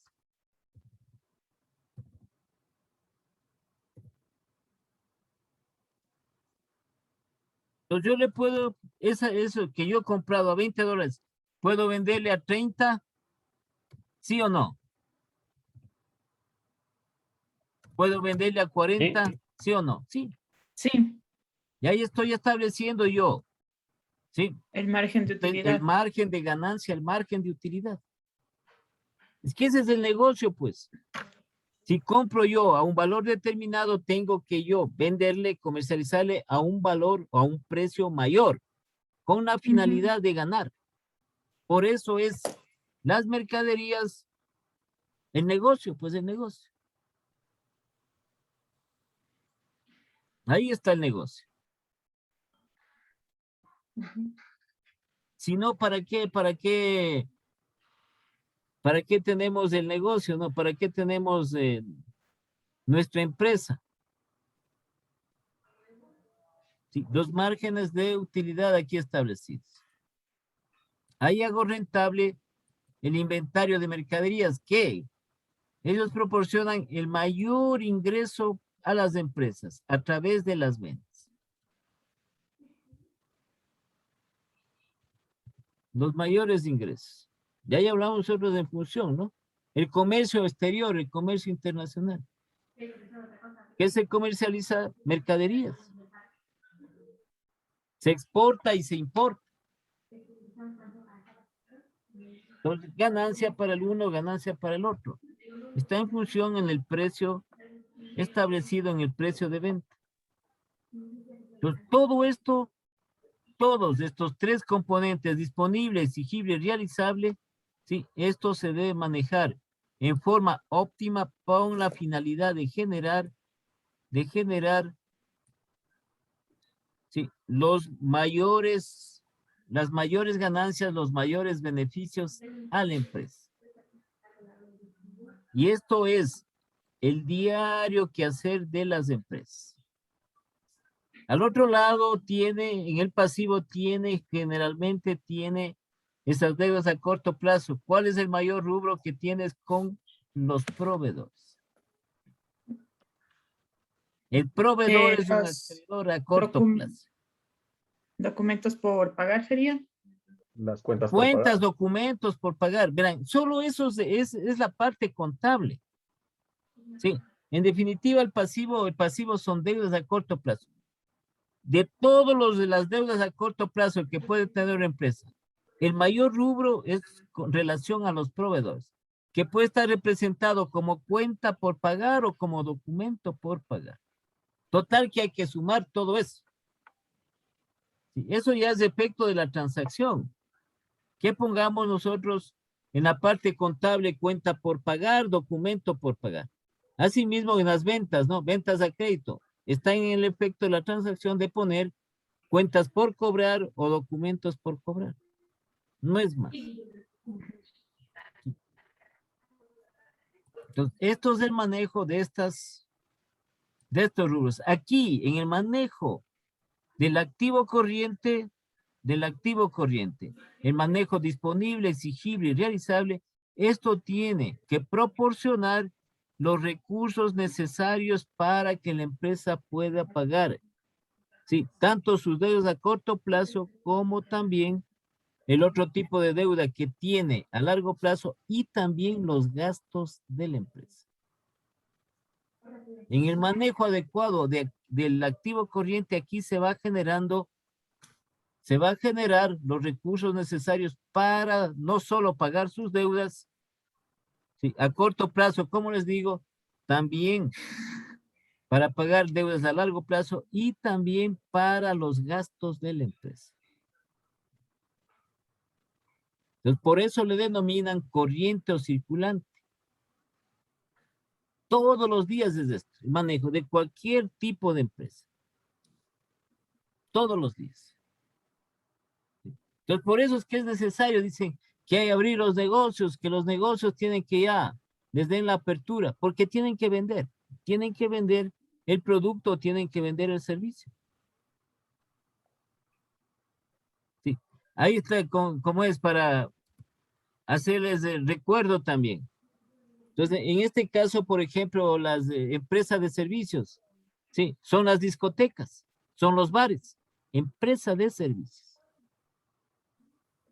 Entonces yo le puedo, eso que yo he comprado a $20, ¿puedo venderle a 30? ¿Sí o no? ¿Puedo venderle a 40? ¿Sí o no? Sí. Sí, Y ahí estoy estableciendo yo, ¿sí? el margen de El utilidad. margen de ganancia, el margen de utilidad. Es que ese es el negocio, pues. Si compro yo a un valor determinado, tengo que yo venderle, comercializarle a un valor o a un precio mayor, con la finalidad de ganar. Por eso es las mercaderías, el negocio, pues el negocio. Ahí está el negocio. Si no, ¿para qué? ¿Para qué? ¿Para qué tenemos el negocio? ¿No? ¿Para qué tenemos nuestra empresa? Sí, los márgenes de utilidad aquí establecidos. Ahí hago rentable el inventario de mercaderías que ellos proporcionan el mayor ingreso a las empresas a través de las ventas. Los mayores ingresos. Ya hablamos nosotros en función, ¿no? El comercio exterior, el comercio internacional. ¿Qué se comercializa? Mercaderías. Se exporta y se importa. Entonces, ganancia para el uno, ganancia para el otro. Está en función en el precio establecido en el precio de venta. Entonces, todo esto, todos estos tres componentes, disponible, exigible y realizable, ¿sí? Esto se debe manejar en forma óptima con la finalidad de generar, ¿sí? Las mayores ganancias, los mayores beneficios a la empresa. Y esto es el diario quehacer de las empresas. Al otro lado en el pasivo generalmente tiene esas deudas a corto plazo. ¿Cuál es el mayor rubro que tienes con los proveedores? El proveedor es un Los acreedor a corto plazo. documentos por pagar sería. Las cuentas por Cuentas, pagar. documentos por pagar. Verán, solo eso es la parte contable. Sí, en definitiva el pasivo son deudas a corto plazo. De todos los de las deudas a corto plazo que puede tener una empresa, el mayor rubro es con relación a los proveedores, que puede estar representado como cuenta por pagar o como documento por pagar. Total que hay que sumar todo eso. Sí, eso ya es efecto de la transacción. Que pongamos nosotros en la parte contable cuenta por pagar, documento por pagar. Asimismo en las ventas, ¿no? Ventas a crédito. Está en el efecto de la transacción de poner cuentas por cobrar o documentos por cobrar. No es más. Entonces, esto es el manejo de estos rubros. Aquí, en el manejo del activo corriente, el manejo disponible, exigible y realizable, esto tiene que proporcionar los recursos necesarios para que la empresa pueda pagar, sí, tanto sus deudas a corto plazo como también el otro tipo de deuda que tiene a largo plazo y también los gastos de la empresa. En el manejo adecuado del activo corriente, aquí se va a generar los recursos necesarios para no solo pagar sus deudas, ¿sí? A corto plazo, como les digo, también para pagar deudas a largo plazo y también para los gastos de la empresa. Entonces, por eso le denominan corriente o circulante. Todos los días es esto, el manejo de cualquier tipo de empresa. Todos los días. Entonces, por eso es que es necesario, dicen, que hay que abrir los negocios, que los negocios tienen que ya les den la apertura, porque tienen que vender el producto, tienen que vender el servicio. Sí, ahí está como es para hacerles el recuerdo también. Entonces, en este caso, por ejemplo, las empresas de servicios, sí, son las discotecas, son los bares, empresa de servicios.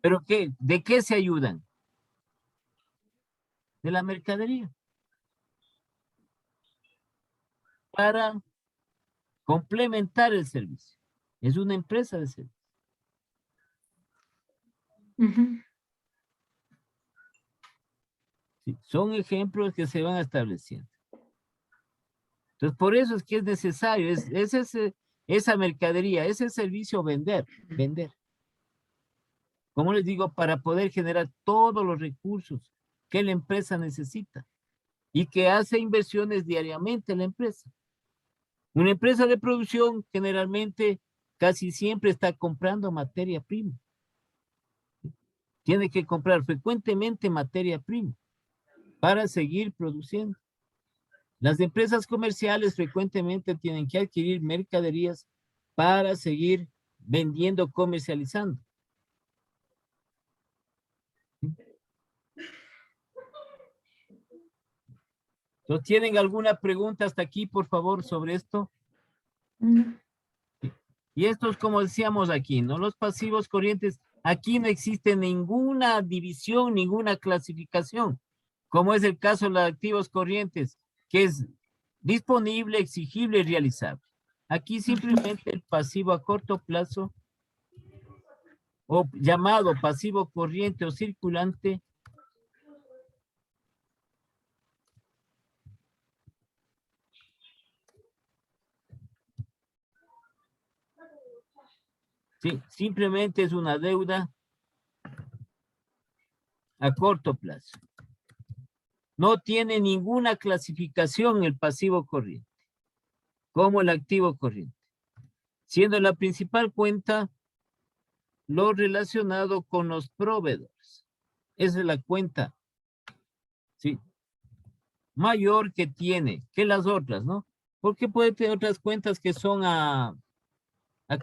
¿Pero qué? ¿De qué se ayudan? De la mercadería. Para complementar el servicio. Es una empresa de servicios. Ujú. Sí, son ejemplos que se van estableciendo. Entonces, por eso es que es necesario, esa mercadería, ese servicio vender. Como les digo, para poder generar todos los recursos que la empresa necesita y que hace inversiones diariamente la empresa. Una empresa de producción generalmente casi siempre está comprando materia prima. Tiene que comprar frecuentemente materia prima para seguir produciendo. Las empresas comerciales frecuentemente tienen que adquirir mercaderías para seguir vendiendo, comercializando. Entonces, ¿tienen alguna pregunta hasta aquí, por favor, sobre esto? Y esto es como decíamos aquí, ¿no? Los pasivos corrientes, aquí no existe ninguna división, ninguna clasificación, como es el caso de los activos corrientes, que es disponible, exigible y realizable. Aquí simplemente el pasivo a corto plazo, o llamado pasivo corriente o circulante, sí, simplemente es una deuda a corto plazo. No tiene ninguna clasificación el pasivo corriente, como el activo corriente, siendo la principal cuenta lo relacionado con los proveedores. Esa es la cuenta, ¿sí?, mayor que tiene que las otras, ¿no? Porque puede tener otras cuentas que son a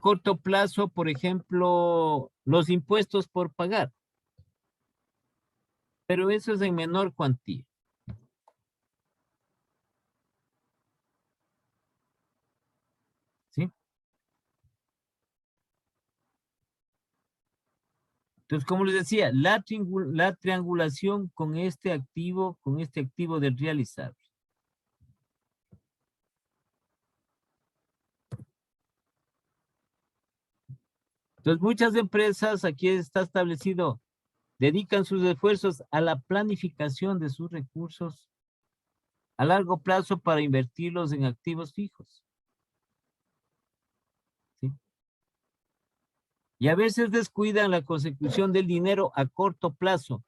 corto plazo, por ejemplo, los impuestos por pagar. Pero eso es en menor cuantía. ¿Sí? Entonces, como les decía, la triangulación con este activo del realizable. Entonces, muchas empresas, aquí está establecido, dedican sus esfuerzos a la planificación de sus recursos a largo plazo para invertirlos en activos fijos. ¿Sí? Y a veces descuidan la consecución del dinero a corto plazo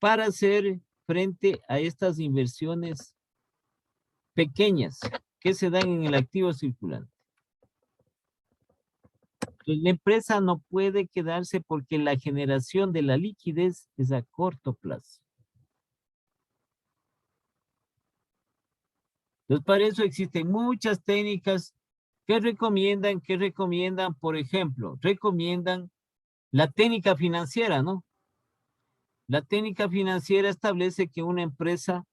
para hacer frente a estas inversiones pequeñas que se dan en el activo circulante. Entonces, la empresa no puede quedarse porque la generación de la liquidez es a corto plazo. Entonces, para eso existen muchas técnicas que recomiendan, por ejemplo, recomiendan la técnica financiera, ¿no? La técnica financiera establece que una empresa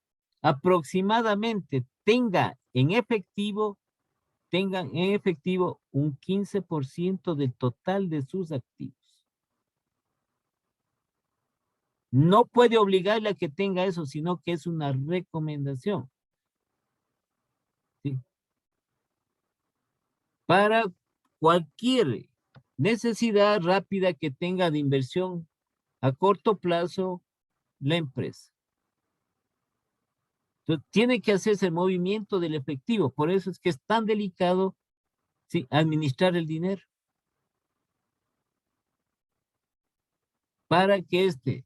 aproximadamente tengan en efectivo un 15% del total de sus activos. No puede obligarle a que tenga eso, sino que es una recomendación. ¿Sí? Para cualquier necesidad rápida que tenga de inversión a corto plazo la empresa. Entonces, tiene que hacerse el movimiento del efectivo. Por eso es que es tan delicado, ¿sí?, administrar el dinero. Para que este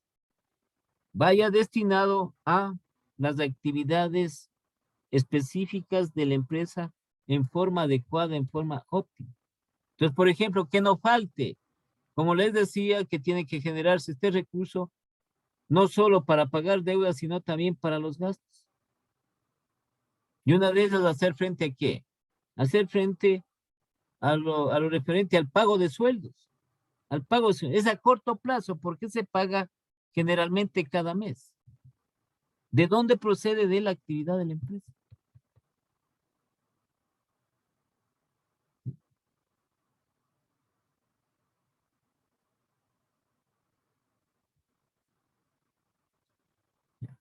vaya destinado a las actividades específicas de la empresa en forma adecuada, en forma óptima. Entonces, por ejemplo, que no falte, como les decía, que tiene que generarse este recurso no solo para pagar deudas, sino también para los gastos. Y una de ellas, hacer frente a ¿qué? Hacer frente a lo referente al pago de sueldos. Al pago es a corto plazo, porque se paga generalmente cada mes. ¿De dónde procede de la actividad de la empresa?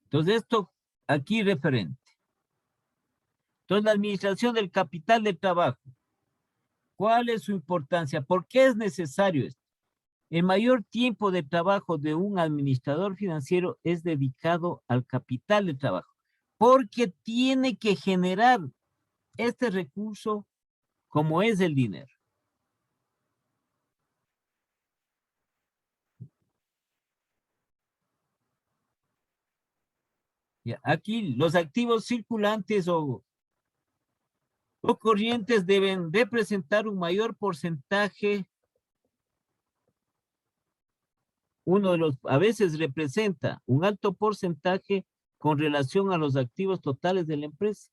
Entonces esto aquí referente. Entonces la administración del capital de trabajo. ¿Cuál es su importancia? ¿Por qué es necesario esto? El mayor tiempo de trabajo de un administrador financiero es dedicado al capital de trabajo, porque tiene que generar este recurso como es el dinero. Ya, aquí los activos circulantes o corrientes deben representar un mayor porcentaje. Uno de los, a veces representa un alto porcentaje con relación a los activos totales de la empresa.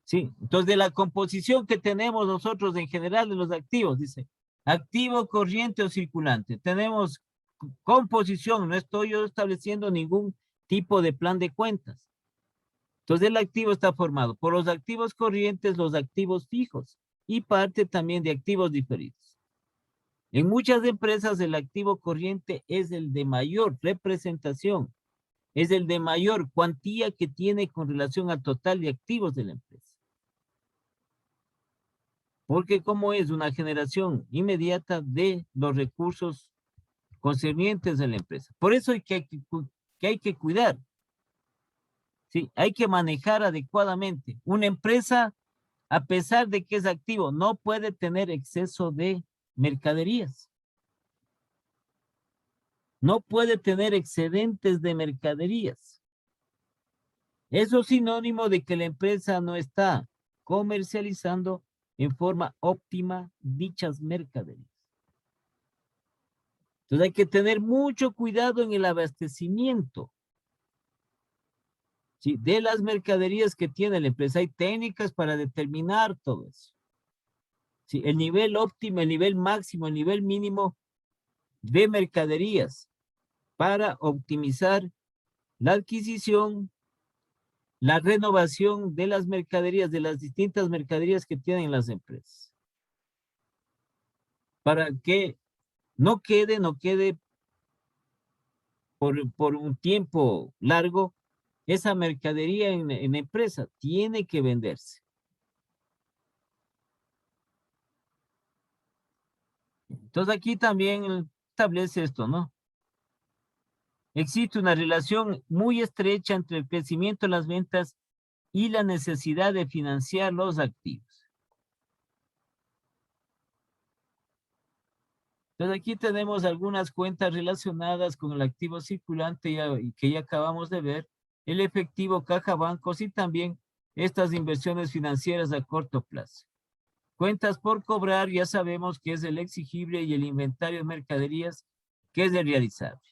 Sí, entonces de la composición que tenemos nosotros en general de los activos, dice, activo, corriente o circulante. Tenemos composición, no estoy yo estableciendo ningún tipo de plan de cuentas. Entonces el activo está formado por los activos corrientes, los activos fijos y parte también de activos diferidos. En muchas empresas el activo corriente es el de mayor representación, es el de mayor cuantía que tiene con relación al total de activos de la empresa. Porque como es una generación inmediata de los recursos concernientes de la empresa. Por eso hay que cuidar. Sí, hay que manejar adecuadamente. Una empresa, a pesar de que es activo, no puede tener exceso de mercaderías. No puede tener excedentes de mercaderías. Eso es sinónimo de que la empresa no está comercializando en forma óptima dichas mercaderías. Entonces hay que tener mucho cuidado en el abastecimiento, ¿sí?, de las mercaderías que tiene la empresa. Hay técnicas para determinar todo eso. ¿Sí? El nivel óptimo, el nivel máximo, el nivel mínimo de mercaderías para optimizar la adquisición, la renovación de las mercaderías, de las distintas mercaderías que tienen las empresas. Para que no quede por un tiempo largo esa mercadería en la empresa. Tiene que venderse. Entonces aquí también establece esto, ¿no? Existe una relación muy estrecha entre el crecimiento de las ventas y la necesidad de financiar los activos. Entonces aquí tenemos algunas cuentas relacionadas con el activo circulante que ya acabamos de ver, el efectivo, caja, bancos y también estas inversiones financieras a corto plazo. Cuentas por cobrar, ya sabemos que es el exigible, y el inventario de mercaderías, que es el realizable.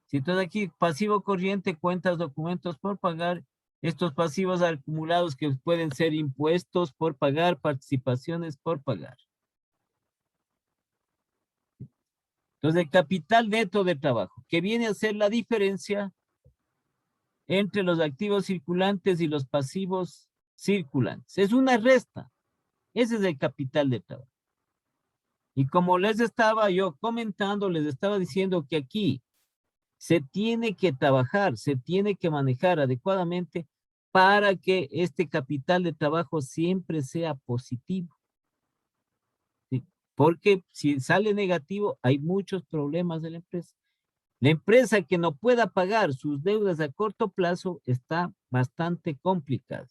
Si entonces aquí pasivo corriente, cuentas, documentos por pagar, estos pasivos acumulados que pueden ser impuestos por pagar, participaciones por pagar. Entonces el capital neto de trabajo, que viene a ser la diferencia entre los activos circulantes y los pasivos circulantes. Es una resta. Ese es el capital de trabajo. Y como les estaba yo comentando, les estaba diciendo que aquí se tiene que trabajar, se tiene que manejar adecuadamente para que este capital de trabajo siempre sea positivo. ¿Sí? Porque si sale negativo, hay muchos problemas de la empresa. La empresa que no pueda pagar sus deudas a corto plazo está bastante complicada.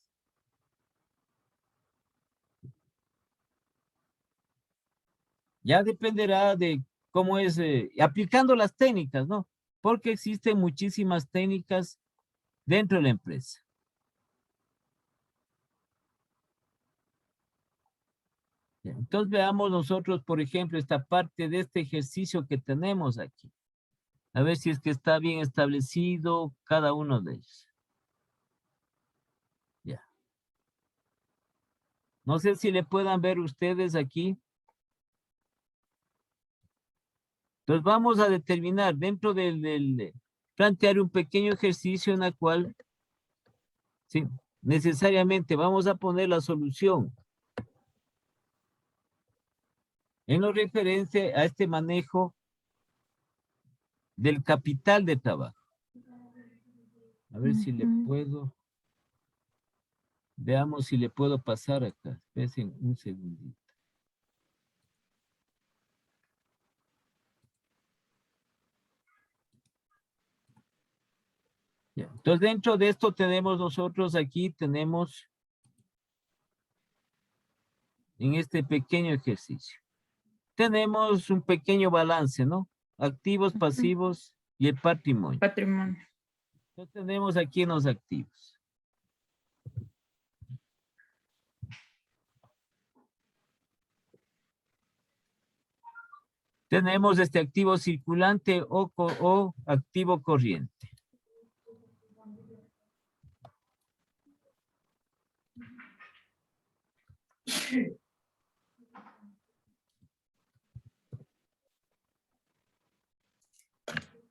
Ya dependerá de cómo es, aplicando las técnicas, ¿no? Porque existen muchísimas técnicas dentro de la empresa. Entonces veamos nosotros, por ejemplo, esta parte de este ejercicio que tenemos aquí. A ver si es que está bien establecido cada uno de ellos. Ya. No sé si le puedan ver ustedes aquí. Entonces vamos a determinar dentro plantear un pequeño ejercicio en el cual, sí, necesariamente vamos a poner la solución en lo referente a este manejo del capital de trabajo. A ver si le puedo. Veamos si le puedo pasar acá. Esperen un segundito. Ya. Entonces, dentro de esto tenemos nosotros aquí, tenemos en este pequeño ejercicio. Tenemos un pequeño balance, ¿no? Activos, pasivos y el patrimonio. Patrimonio. Entonces, tenemos aquí en los activos. Tenemos este activo circulante o activo corriente.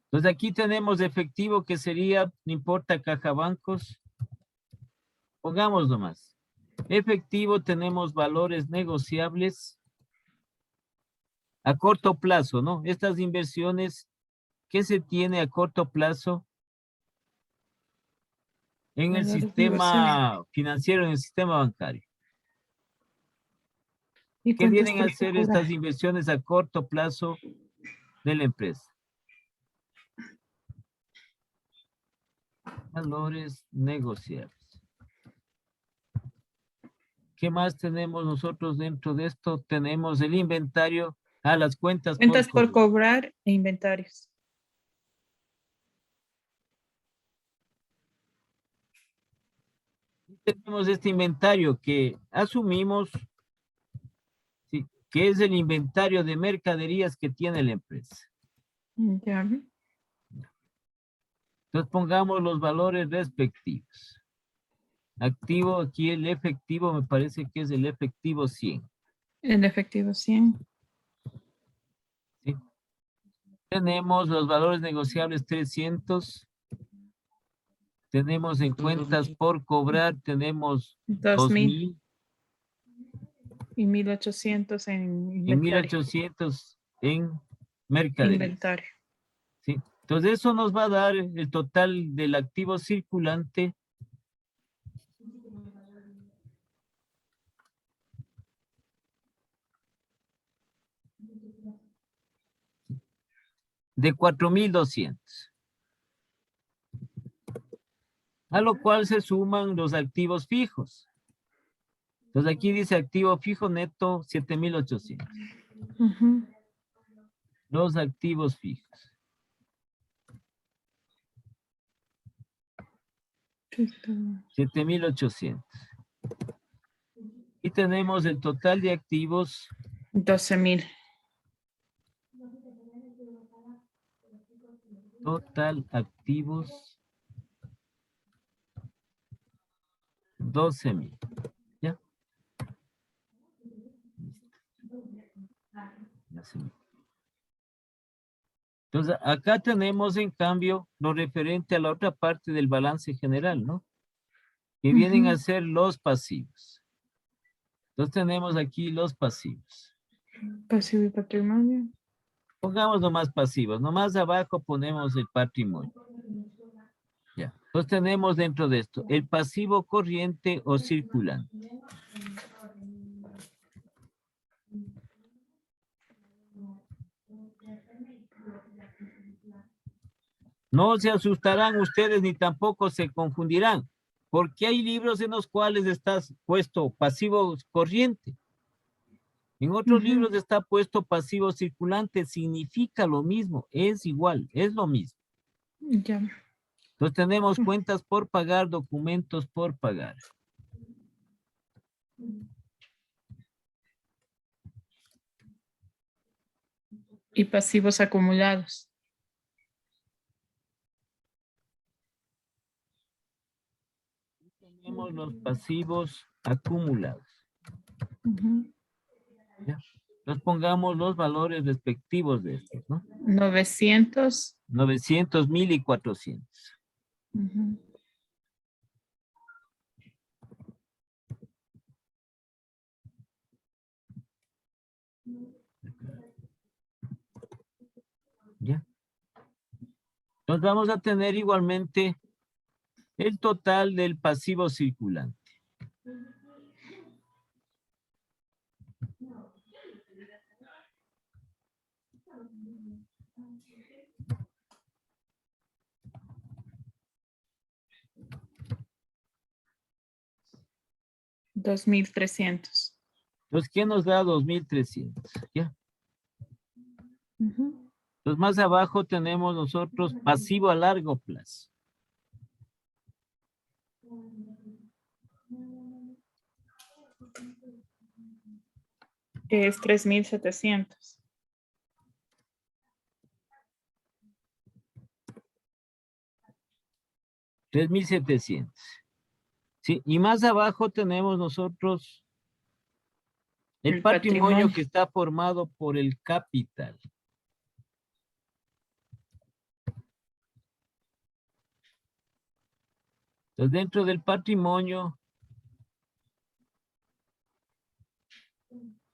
Entonces aquí tenemos efectivo que sería, no importa, caja bancos. Pongamos nomás. Efectivo tenemos valores negociables a corto plazo, ¿no? Estas inversiones que se tiene a corto plazo en el Valores sistema financiero, en el sistema bancario. ¿Y ¿Qué cuántas vienen a por hacer figura? estas inversiones a corto plazo de la empresa? Valores negociables. ¿Qué más tenemos nosotros dentro de esto? Tenemos el inventario a las cuentas Cuentas por cobrar. cobrar e inventarios. Tenemos este inventario que asumimos, sí, que es el inventario de mercaderías que tiene la empresa. Ya. Entonces pongamos los valores respectivos. Activo, aquí el efectivo me parece que es el efectivo 100. El efectivo 100. ¿Sí? Tenemos los valores negociables 300. Tenemos en cuentas por cobrar, tenemos 2000 2000 y 1800 en y inventario. 1800 en mercaderías. Inventario. ¿Sí? Entonces eso nos va a dar el total del activo circulante de 4200. A lo cual se suman los activos fijos. Entonces aquí dice activo fijo neto 7800. Ujú. Los activos fijos. Esto, 7800. Y tenemos el total de activos 12,000. total activos 12,000. ¿Ya? Ya se me- Entonces, acá tenemos en cambio lo referente a la otra parte del balance general, ¿no? Que vienen a Ujú. ser los pasivos. Entonces tenemos aquí los pasivos. Pasivo y patrimonio. Pongamos nomás pasivos, nomás abajo ponemos el patrimonio. Ya. Entonces tenemos dentro de esto el pasivo corriente o circulante. No se asustarán ustedes ni tampoco se confundirán, porque hay libros en los cuales está puesto pasivo corriente. En otros Ujú. libros está puesto pasivo circulante, significa lo mismo, es igual, es lo mismo. Ya. Entonces tenemos cuentas por pagar, documentos por pagar. Y pasivos acumulados. Tenemos los pasivos acumulados. Ujú. ¿Ya? Entonces pongamos los valores respectivos de estos, ¿no? 900. 900, 1000 y 400. Ujú. ¿Ya? Entonces vamos a tener igualmente el total del pasivo circulante. $2,300. Entonces, ¿qué nos da 2300? ¿Ya? Ujú. Entonces, más abajo tenemos nosotros pasivo a largo plazo. Es 3,700. $3,700. Sí, y más abajo tenemos nosotros el El patrimonio patrimonio. que está formado por el capital. Entonces, dentro del patrimonio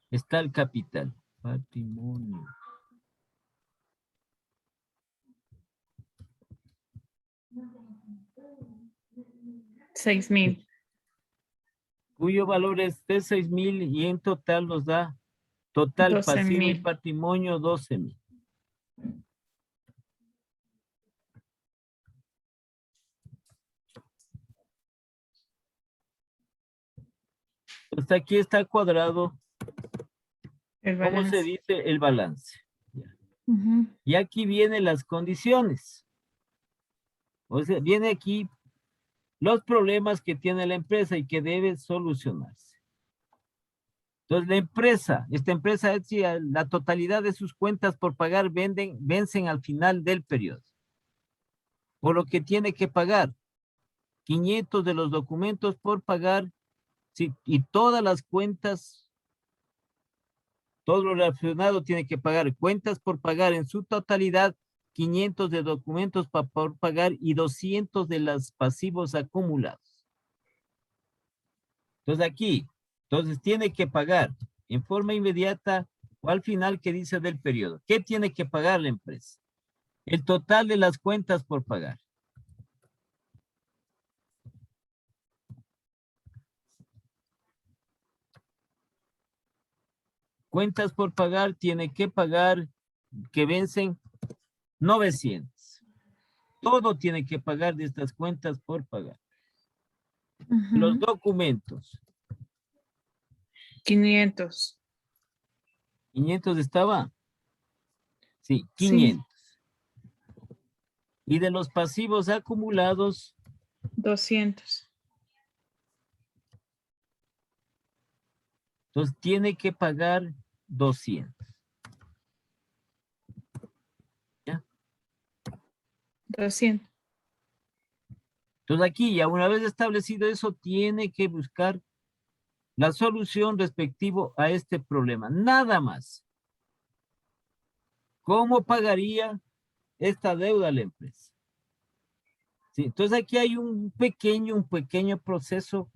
está el capital. Patrimonio. $6,000. Cuyo valor es de 6,000 y en total nos da total pasivo y 12,000. patrimonio 12,000. Entonces aquí está cuadrado, El ¿cómo se balance. dice? El balance. Ujú. Y aquí vienen las condiciones. O sea, viene aquí los problemas que tiene la empresa y que debe solucionarse. Entonces la empresa, esta empresa, decía, la totalidad de sus cuentas por pagar vencen al final del periodo. Por lo que tiene que pagar 500 de los documentos por pagar, sí, y todas las cuentas, todo lo relacionado tiene que pagar cuentas por pagar en su totalidad, 500 de documentos por pagar y 200 de los pasivos acumulados. Entonces aquí, entonces tiene que pagar en forma inmediata o al final que dice del periodo. ¿Qué tiene que pagar la empresa? El total de las cuentas por pagar. Cuentas por pagar, tiene que pagar que vencen 900. Todo tiene que pagar de estas cuentas por pagar. Ujú. Los documentos. 500. 500 estaba. Sí, Sí. 500. Y de los pasivos acumulados, 200. entonces tiene que pagar 200. ¿Ya? 200. Entonces aquí ya una vez establecido eso, tiene que buscar la solución respectivo a este problema. Nada más. ¿Cómo pagaría esta deuda a la empresa? Sí, entonces aquí hay un pequeño proceso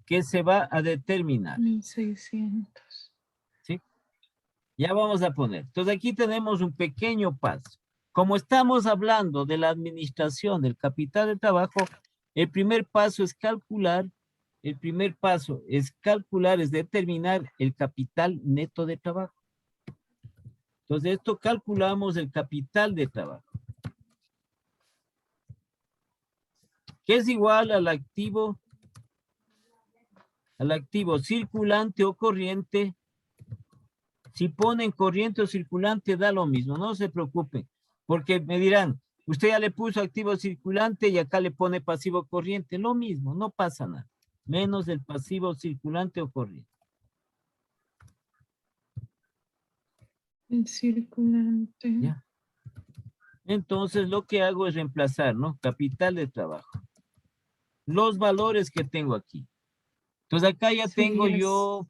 que se va a determinar. 1,600. ¿Sí? Ya vamos a poner. Entonces aquí tenemos un pequeño paso. Como estamos hablando de la administración del capital de trabajo, el primer paso es calcular, es determinar el capital neto de trabajo. Entonces esto calculamos el capital de trabajo, que es igual al activo circulante o corriente. Si ponen corriente o circulante da lo mismo, no se preocupen, porque me dirán, usted ya le puso activo circulante y acá le pone pasivo corriente, lo mismo, no pasa nada, menos el pasivo circulante o corriente. El circulante. ¿Ya? Entonces lo que hago es reemplazar, ¿no? Capital de trabajo. Los valores que tengo aquí. Entonces acá ya Sí, tengo es yo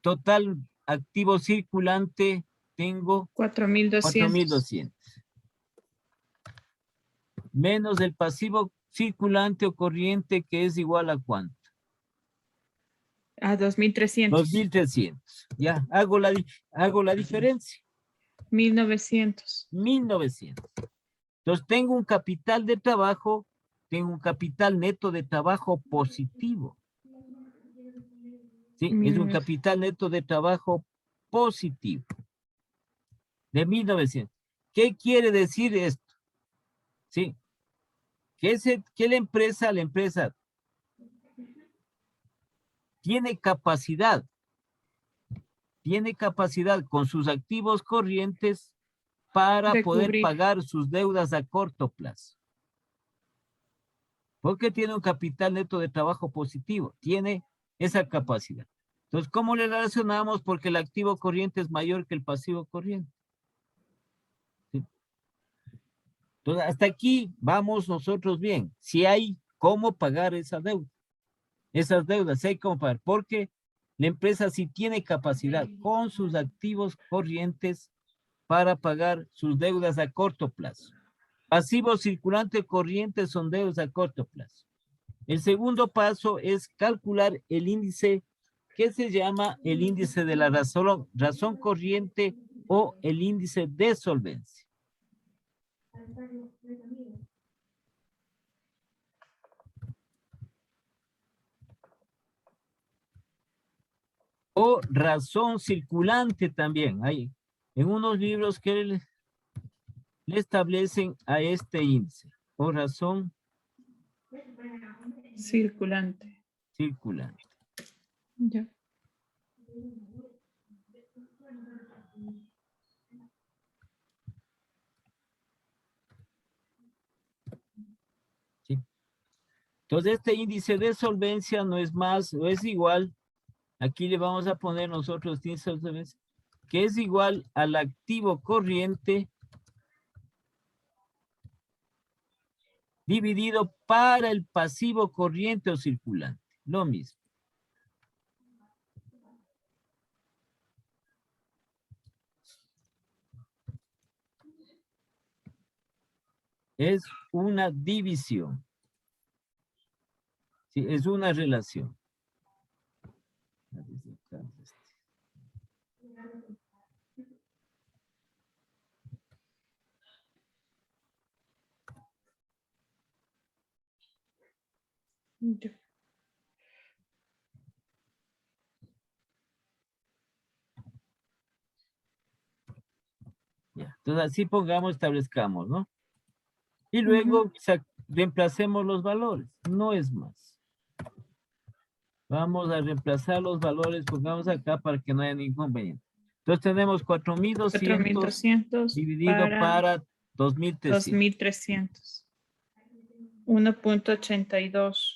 total activo circulante tengo 4.200. 4.200. Menos el pasivo circulante o corriente que es igual a ¿cuánto? A 2.300. 2.300. Ya, hago la diferencia. 1.900. 1.900. Entonces tengo un capital de trabajo, tengo un capital neto de trabajo positivo. Sí, es un capital neto de trabajo positivo. De 1.900. ¿Qué quiere decir esto? Sí. Que la empresa tiene capacidad con sus activos corrientes para De poder cubrir. pagar sus deudas a corto plazo. Porque tiene un capital neto de trabajo positivo, tiene esa capacidad. Entonces, ¿cómo le relacionamos? Porque el activo corriente es mayor que el pasivo corriente. ¿Sí? Entonces, hasta aquí vamos nosotros bien. Si hay cómo pagar esa deuda. Esas deudas, si hay cómo pagar. Porque la empresa sí tiene capacidad con sus activos corrientes para pagar sus deudas a corto plazo. Pasivo circulante corriente son deudas a corto plazo. El segundo paso es calcular el índice que se llama el índice de la razón corriente o el índice de solvencia. O razón circulante también. Hay en unos libros que le establecen a este índice o razón Circulante. circulante. Ya. ¿Sí? Entonces, este índice de solvencia no es más o es igual. Aquí le vamos a poner nosotros índice de solvencia, que es igual al activo corriente dividido para el pasivo corriente o circulante. Lo mismo. Es una división. Sí, es una relación. Ya. Ya. Entonces así pongamos, establezcamos, ¿no? Y luego reemplacemos los valores, no es más. Vamos a reemplazar los valores, pongamos acá para que no haya ningún inconveniente. Entonces tenemos 4.200 4.200 dividido para 2.300. 2.300. 1.82.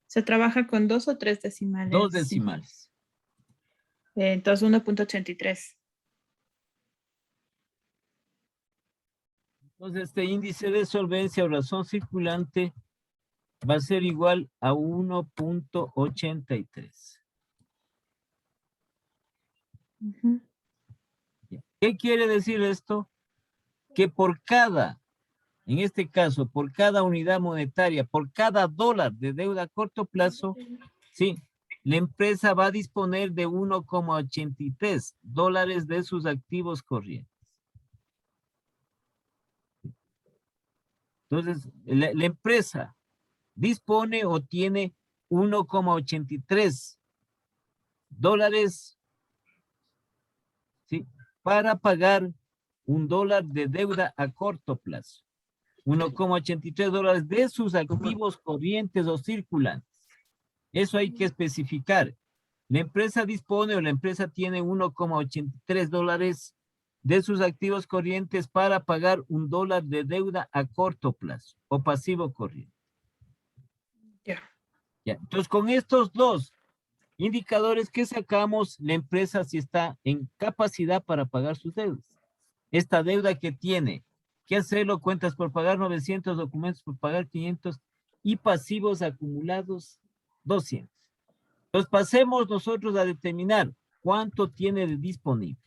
¿Se trabaja con 2 o 3 decimales? 2 decimales. Entonces 1.83. Entonces este índice de solvencia o razón circulante va a ser igual a 1.83. ¿Qué quiere decir esto? Que por cada, en este caso, por cada unidad monetaria, por cada dólar de deuda a corto plazo, sí, la empresa va a disponer de 1,83 dólares de sus activos corrientes. Entonces, la empresa dispone o tiene 1,83 dólares, ¿sí?, para pagar un dólar de deuda a corto plazo. 1,83 dólares de sus activos corrientes o circulantes. Eso hay que especificar. La empresa dispone o la empresa tiene 1,83 dólares de sus activos corrientes para pagar un dólar de deuda a corto plazo o pasivo corriente. Ya. Ya. Entonces, con estos dos indicadores que sacamos, la empresa sí está en capacidad para pagar sus deudas. Esta deuda que tiene que hacerlo, cuentas por pagar 900, documentos por pagar 500 y pasivos acumulados 200. Entonces pasemos nosotros a determinar cuánto tiene de disponible.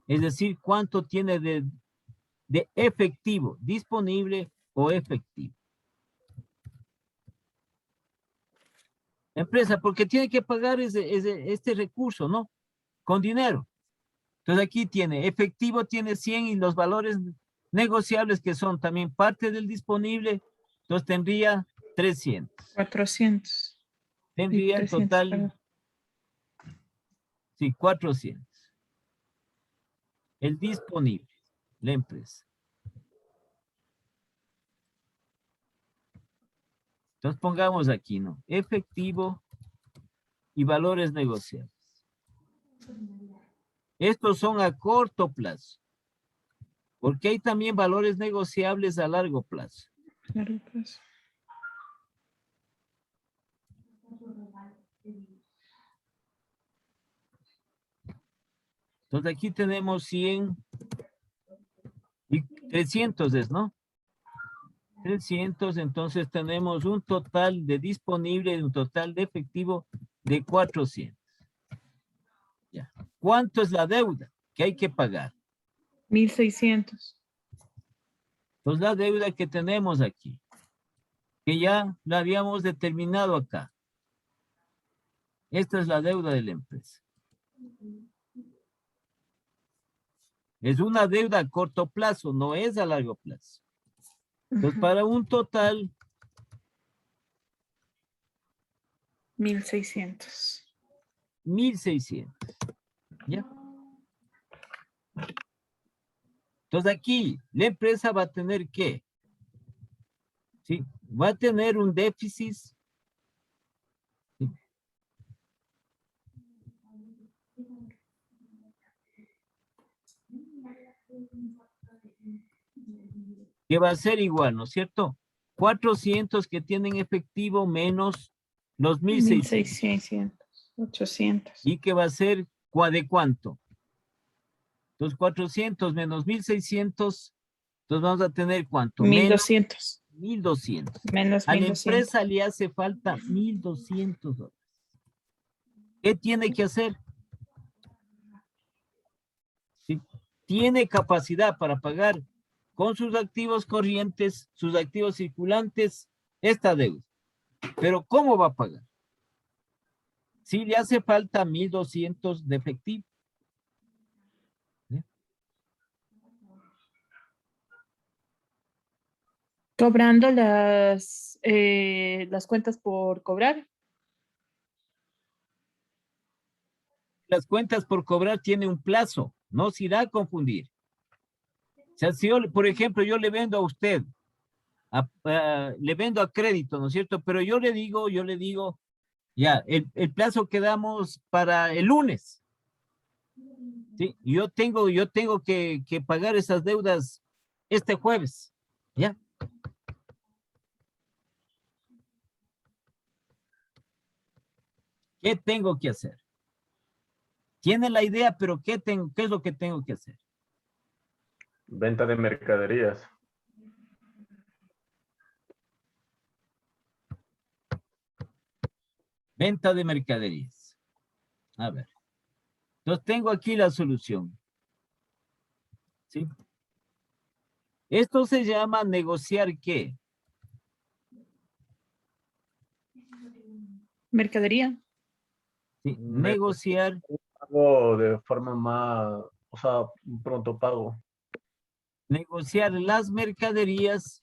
Es decir, cuánto tiene de efectivo, disponible o efectivo. Empresa, porque tiene que pagar este recurso, ¿no? Con dinero. Entonces aquí tiene, efectivo tiene 100 y los valores negociables que son también parte del disponible, entonces tendría 300. 400. Tendría en 300, total, perdón. sí, 400. El disponible, la empresa. Entonces pongamos aquí, ¿no? Efectivo y valores negociables. Estos son a corto plazo. Porque hay también valores negociables a largo plazo. Claro, pues. Entonces aquí tenemos 100 y 300 es, ¿no? 300, entonces tenemos un total de disponible y un total de efectivo de 400. Ya. ¿Cuánto es la deuda que hay que pagar? 1.600. Pues la deuda que tenemos aquí, que ya la habíamos determinado acá. Esta es la deuda de la empresa. Es una deuda a corto plazo, no es a largo plazo. Entonces, para un total 1.600. 1.600. ¿Ya? Entonces aquí la empresa va a tener que, ¿sí? Va a tener un déficit, ¿sí? Que va a ser igual, ¿no es cierto? 400 que tienen efectivo menos los 1.600. 1.600. 800. ¿Y que va a ser de cuánto? Entonces 400 menos 1.600, entonces vamos a tener ¿cuánto? Menos 1.200. 1.200. Menos A la 1.200. empresa le hace falta 1.200 dólares. ¿Qué tiene que hacer? ¿Sí? Tiene capacidad para pagar con sus activos corrientes, sus activos circulantes, esta deuda. Pero ¿cómo va a pagar? Si le hace falta 1.200 de efectivo. ¿Sí? Cobrando las cuentas por cobrar. Las cuentas por cobrar tienen un plazo, no se irá a confundir. O sea, si yo, por ejemplo, yo le vendo a usted, le vendo a crédito, ¿no es cierto? Pero yo le digo, ya, el plazo que damos para el lunes. Sí, yo tengo que pagar esas deudas este jueves, ¿ya? ¿Qué tengo que hacer? Tiene la idea, pero ¿qué es lo que tengo que hacer? Venta de mercaderías. Venta de mercaderías. A ver. Entonces tengo aquí la solución. ¿Sí? Esto se llama negociar ¿qué? Mercadería. Sí, negociar Pago de forma más, o sea, un pronto pago. negociar las mercaderías.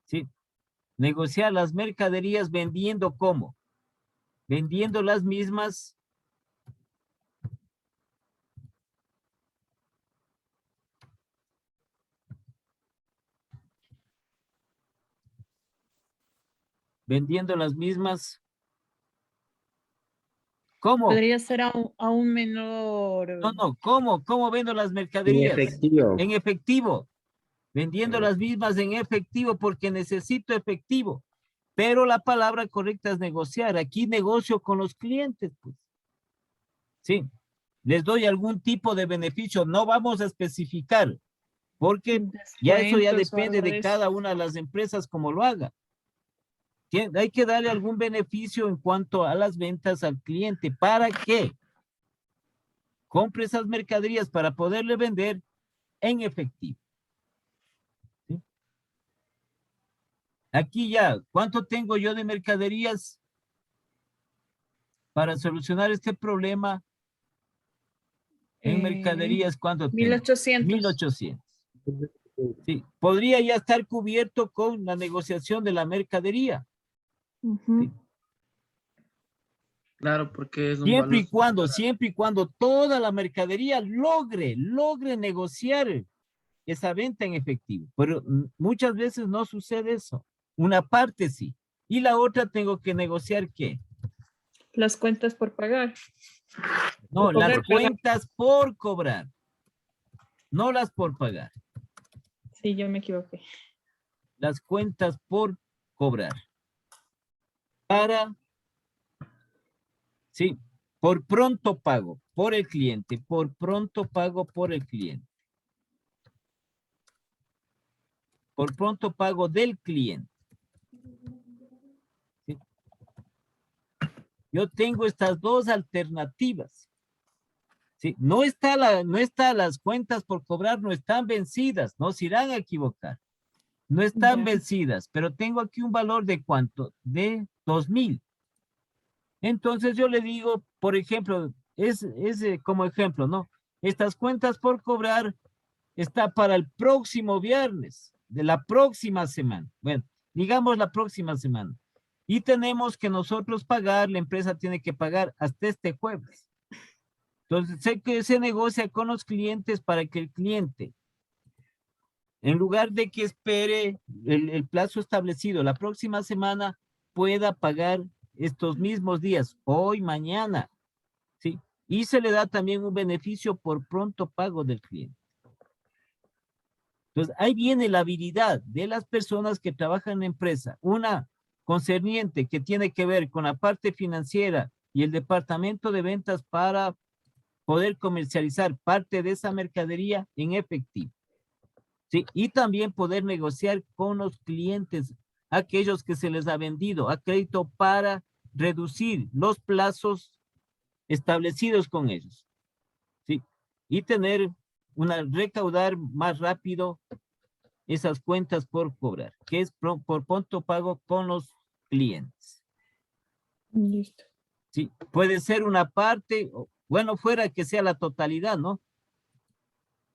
Sí. Negociar las mercaderías vendiendo ¿cómo? Vendiendo las mismas. Vendiendo las mismas. ¿Cómo? Podría ser a un menor. No, ¿cómo vendo las En mercaderías? efectivo. En efectivo. Vendiendo las mismas en efectivo porque necesito efectivo. Pero la palabra correcta es negociar. Aquí negocio con los clientes, pues. Sí. Les doy algún tipo de beneficio. No vamos a especificar porque ya eso ya Descuentos o depende algo de eso. cada una de las empresas como lo haga. Hay que darle algún beneficio en cuanto a las ventas al cliente. ¿Para qué? Compre esas mercaderías para poderle vender en efectivo. ¿Sí? Aquí ya, ¿cuánto tengo yo de mercaderías para solucionar este problema? En mercaderías, ¿cuánto tengo? 1800. 1800. Sí, podría ya estar cubierto con la negociación de la mercadería. Ujú. Sí. Claro, porque es un Siempre valor. siempre y cuando toda la mercadería logre negociar esa venta en efectivo. Pero muchas veces no sucede eso. Una parte sí. Y la otra tengo que negociar ¿qué? Las cuentas por pagar. No, Por las cobrar, cuentas por cobrar. No las por pagar. Sí, yo me equivoqué. Las cuentas por cobrar. Para, sí, por pronto pago, por el cliente, por pronto pago por el cliente. Por pronto pago del cliente. ¿Sí? Yo tengo estas dos alternativas. ¿Sí? No está las cuentas por cobrar, no están vencidas, no se irán a equivocar. No están Ya. vencidas, pero tengo aquí un valor de ¿cuánto? De 2000. Entonces yo le digo, por ejemplo, es como ejemplo, ¿no? Estas cuentas por cobrar está para el próximo viernes de la próxima semana. Bueno, digamos la próxima semana. Y tenemos que nosotros pagar, la empresa tiene que pagar hasta este jueves. Entonces, sé que se negocia con los clientes para que el cliente, en lugar de que espere el plazo establecido la próxima semana, pueda pagar estos mismos días, hoy, mañana, ¿sí? Y se le da también un beneficio por pronto pago del cliente. Entonces, ahí viene la habilidad de las personas que trabajan en la empresa. Una concerniente que tiene que ver con la parte financiera y el departamento de ventas para poder comercializar parte de esa mercadería en efectivo. ¿Sí? Y también poder negociar con los clientes, aquellos que se les ha vendido a crédito para reducir los plazos establecidos con ellos. ¿Sí? Y tener recaudar más rápido esas cuentas por cobrar, que es por pronto pago con los clientes. Listo. Sí, puede ser una parte, bueno, fuera que sea la totalidad, ¿no?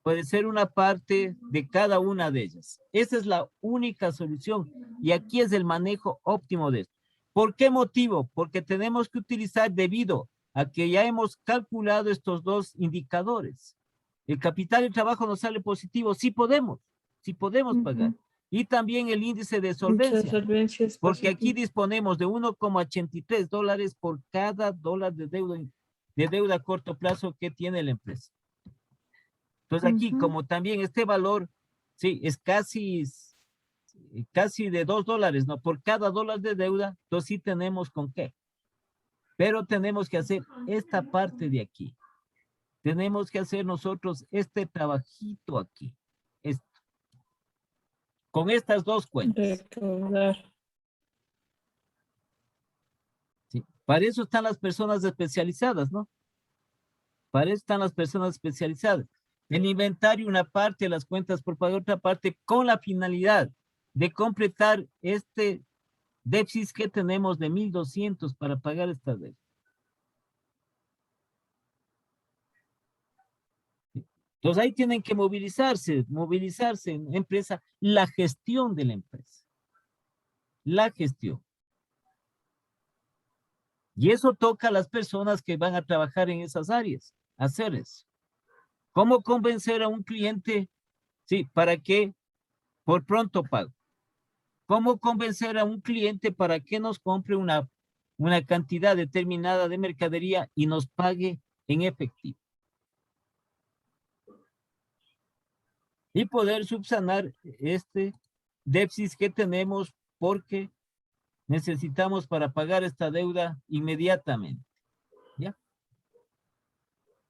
Puede ser una parte de cada una de ellas. Esa es la única solución. Y aquí es el manejo óptimo de esto. ¿Por qué motivo? Porque tenemos que utilizar debido a que ya hemos calculado estos dos indicadores. El capital de trabajo nos sale positivo. Sí podemos pagar. Y también el índice de solvencia. Solvencia es Porque aquí positivo. disponemos de $1,83 por cada dólar de deuda a corto plazo que tiene la empresa. Entonces aquí, como también este valor, sí, es casi de $2, ¿no? Por cada dólar de deuda, entonces sí tenemos con qué. Pero tenemos que hacer esta parte de aquí. Tenemos que hacer nosotros este trabajito aquí. Esto. Con estas dos cuentas. Recaudar. ¿Sí? Para eso están las personas especializadas, ¿no? Para eso están las personas especializadas. El inventario, una parte, las cuentas por pagar otra parte, con la finalidad de completar este déficit que tenemos de 1,200 para pagar esta deuda. Entonces ahí tienen que movilizarse en la empresa, la gestión de la empresa. La gestión. Y eso toca a las personas que van a trabajar en esas áreas, hacer eso. ¿Cómo convencer a un cliente? Sí, para que por pronto pago. ¿Cómo convencer a un cliente para que nos compre una cantidad determinada de mercadería y nos pague en efectivo? Y poder subsanar este déficit que tenemos porque necesitamos para pagar esta deuda inmediatamente. ¿Ya?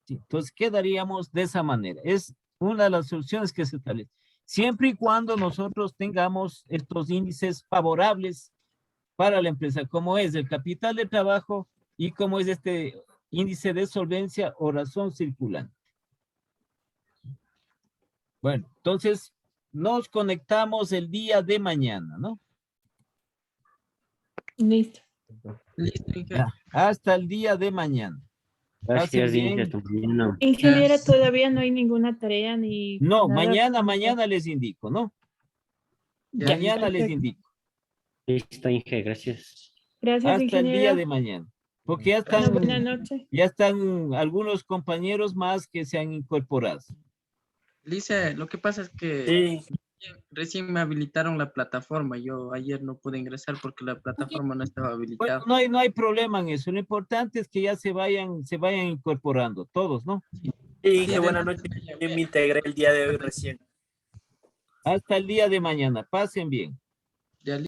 Sí, entonces quedaríamos de esa manera. Es una de las soluciones que se establece. Siempre y cuando nosotros tengamos estos índices favorables para la empresa, como es el capital de trabajo y como es este índice de solvencia o razón circulante. Bueno, entonces nos conectamos el día de mañana, ¿no? Listo. Listo, Inge. Ya, hasta el día de mañana. Gracias, bien. Inge. Hasta mañana. Ingeniera, Gracias. todavía no hay ninguna tarea ni No, nada. mañana les indico, ¿no? Ya, Mañana les perfecto. indico. Listo, Inge. Gracias. Gracias, Hasta el día ingeniera. de mañana. Porque ya Una buena están, noche. ya están algunos compañeros más que se han incorporado. Lice, lo que pasa es que recién me habilitaron la plataforma. Yo ayer no pude ingresar porque la plataforma no estaba Bueno, habilitada. no hay problema en eso. Lo importante es que ya se vayan incorporando, todos, ¿no? Inge, buenas noches. Yo me integré el día de hoy recién. Hasta el día de mañana. Pasen bien.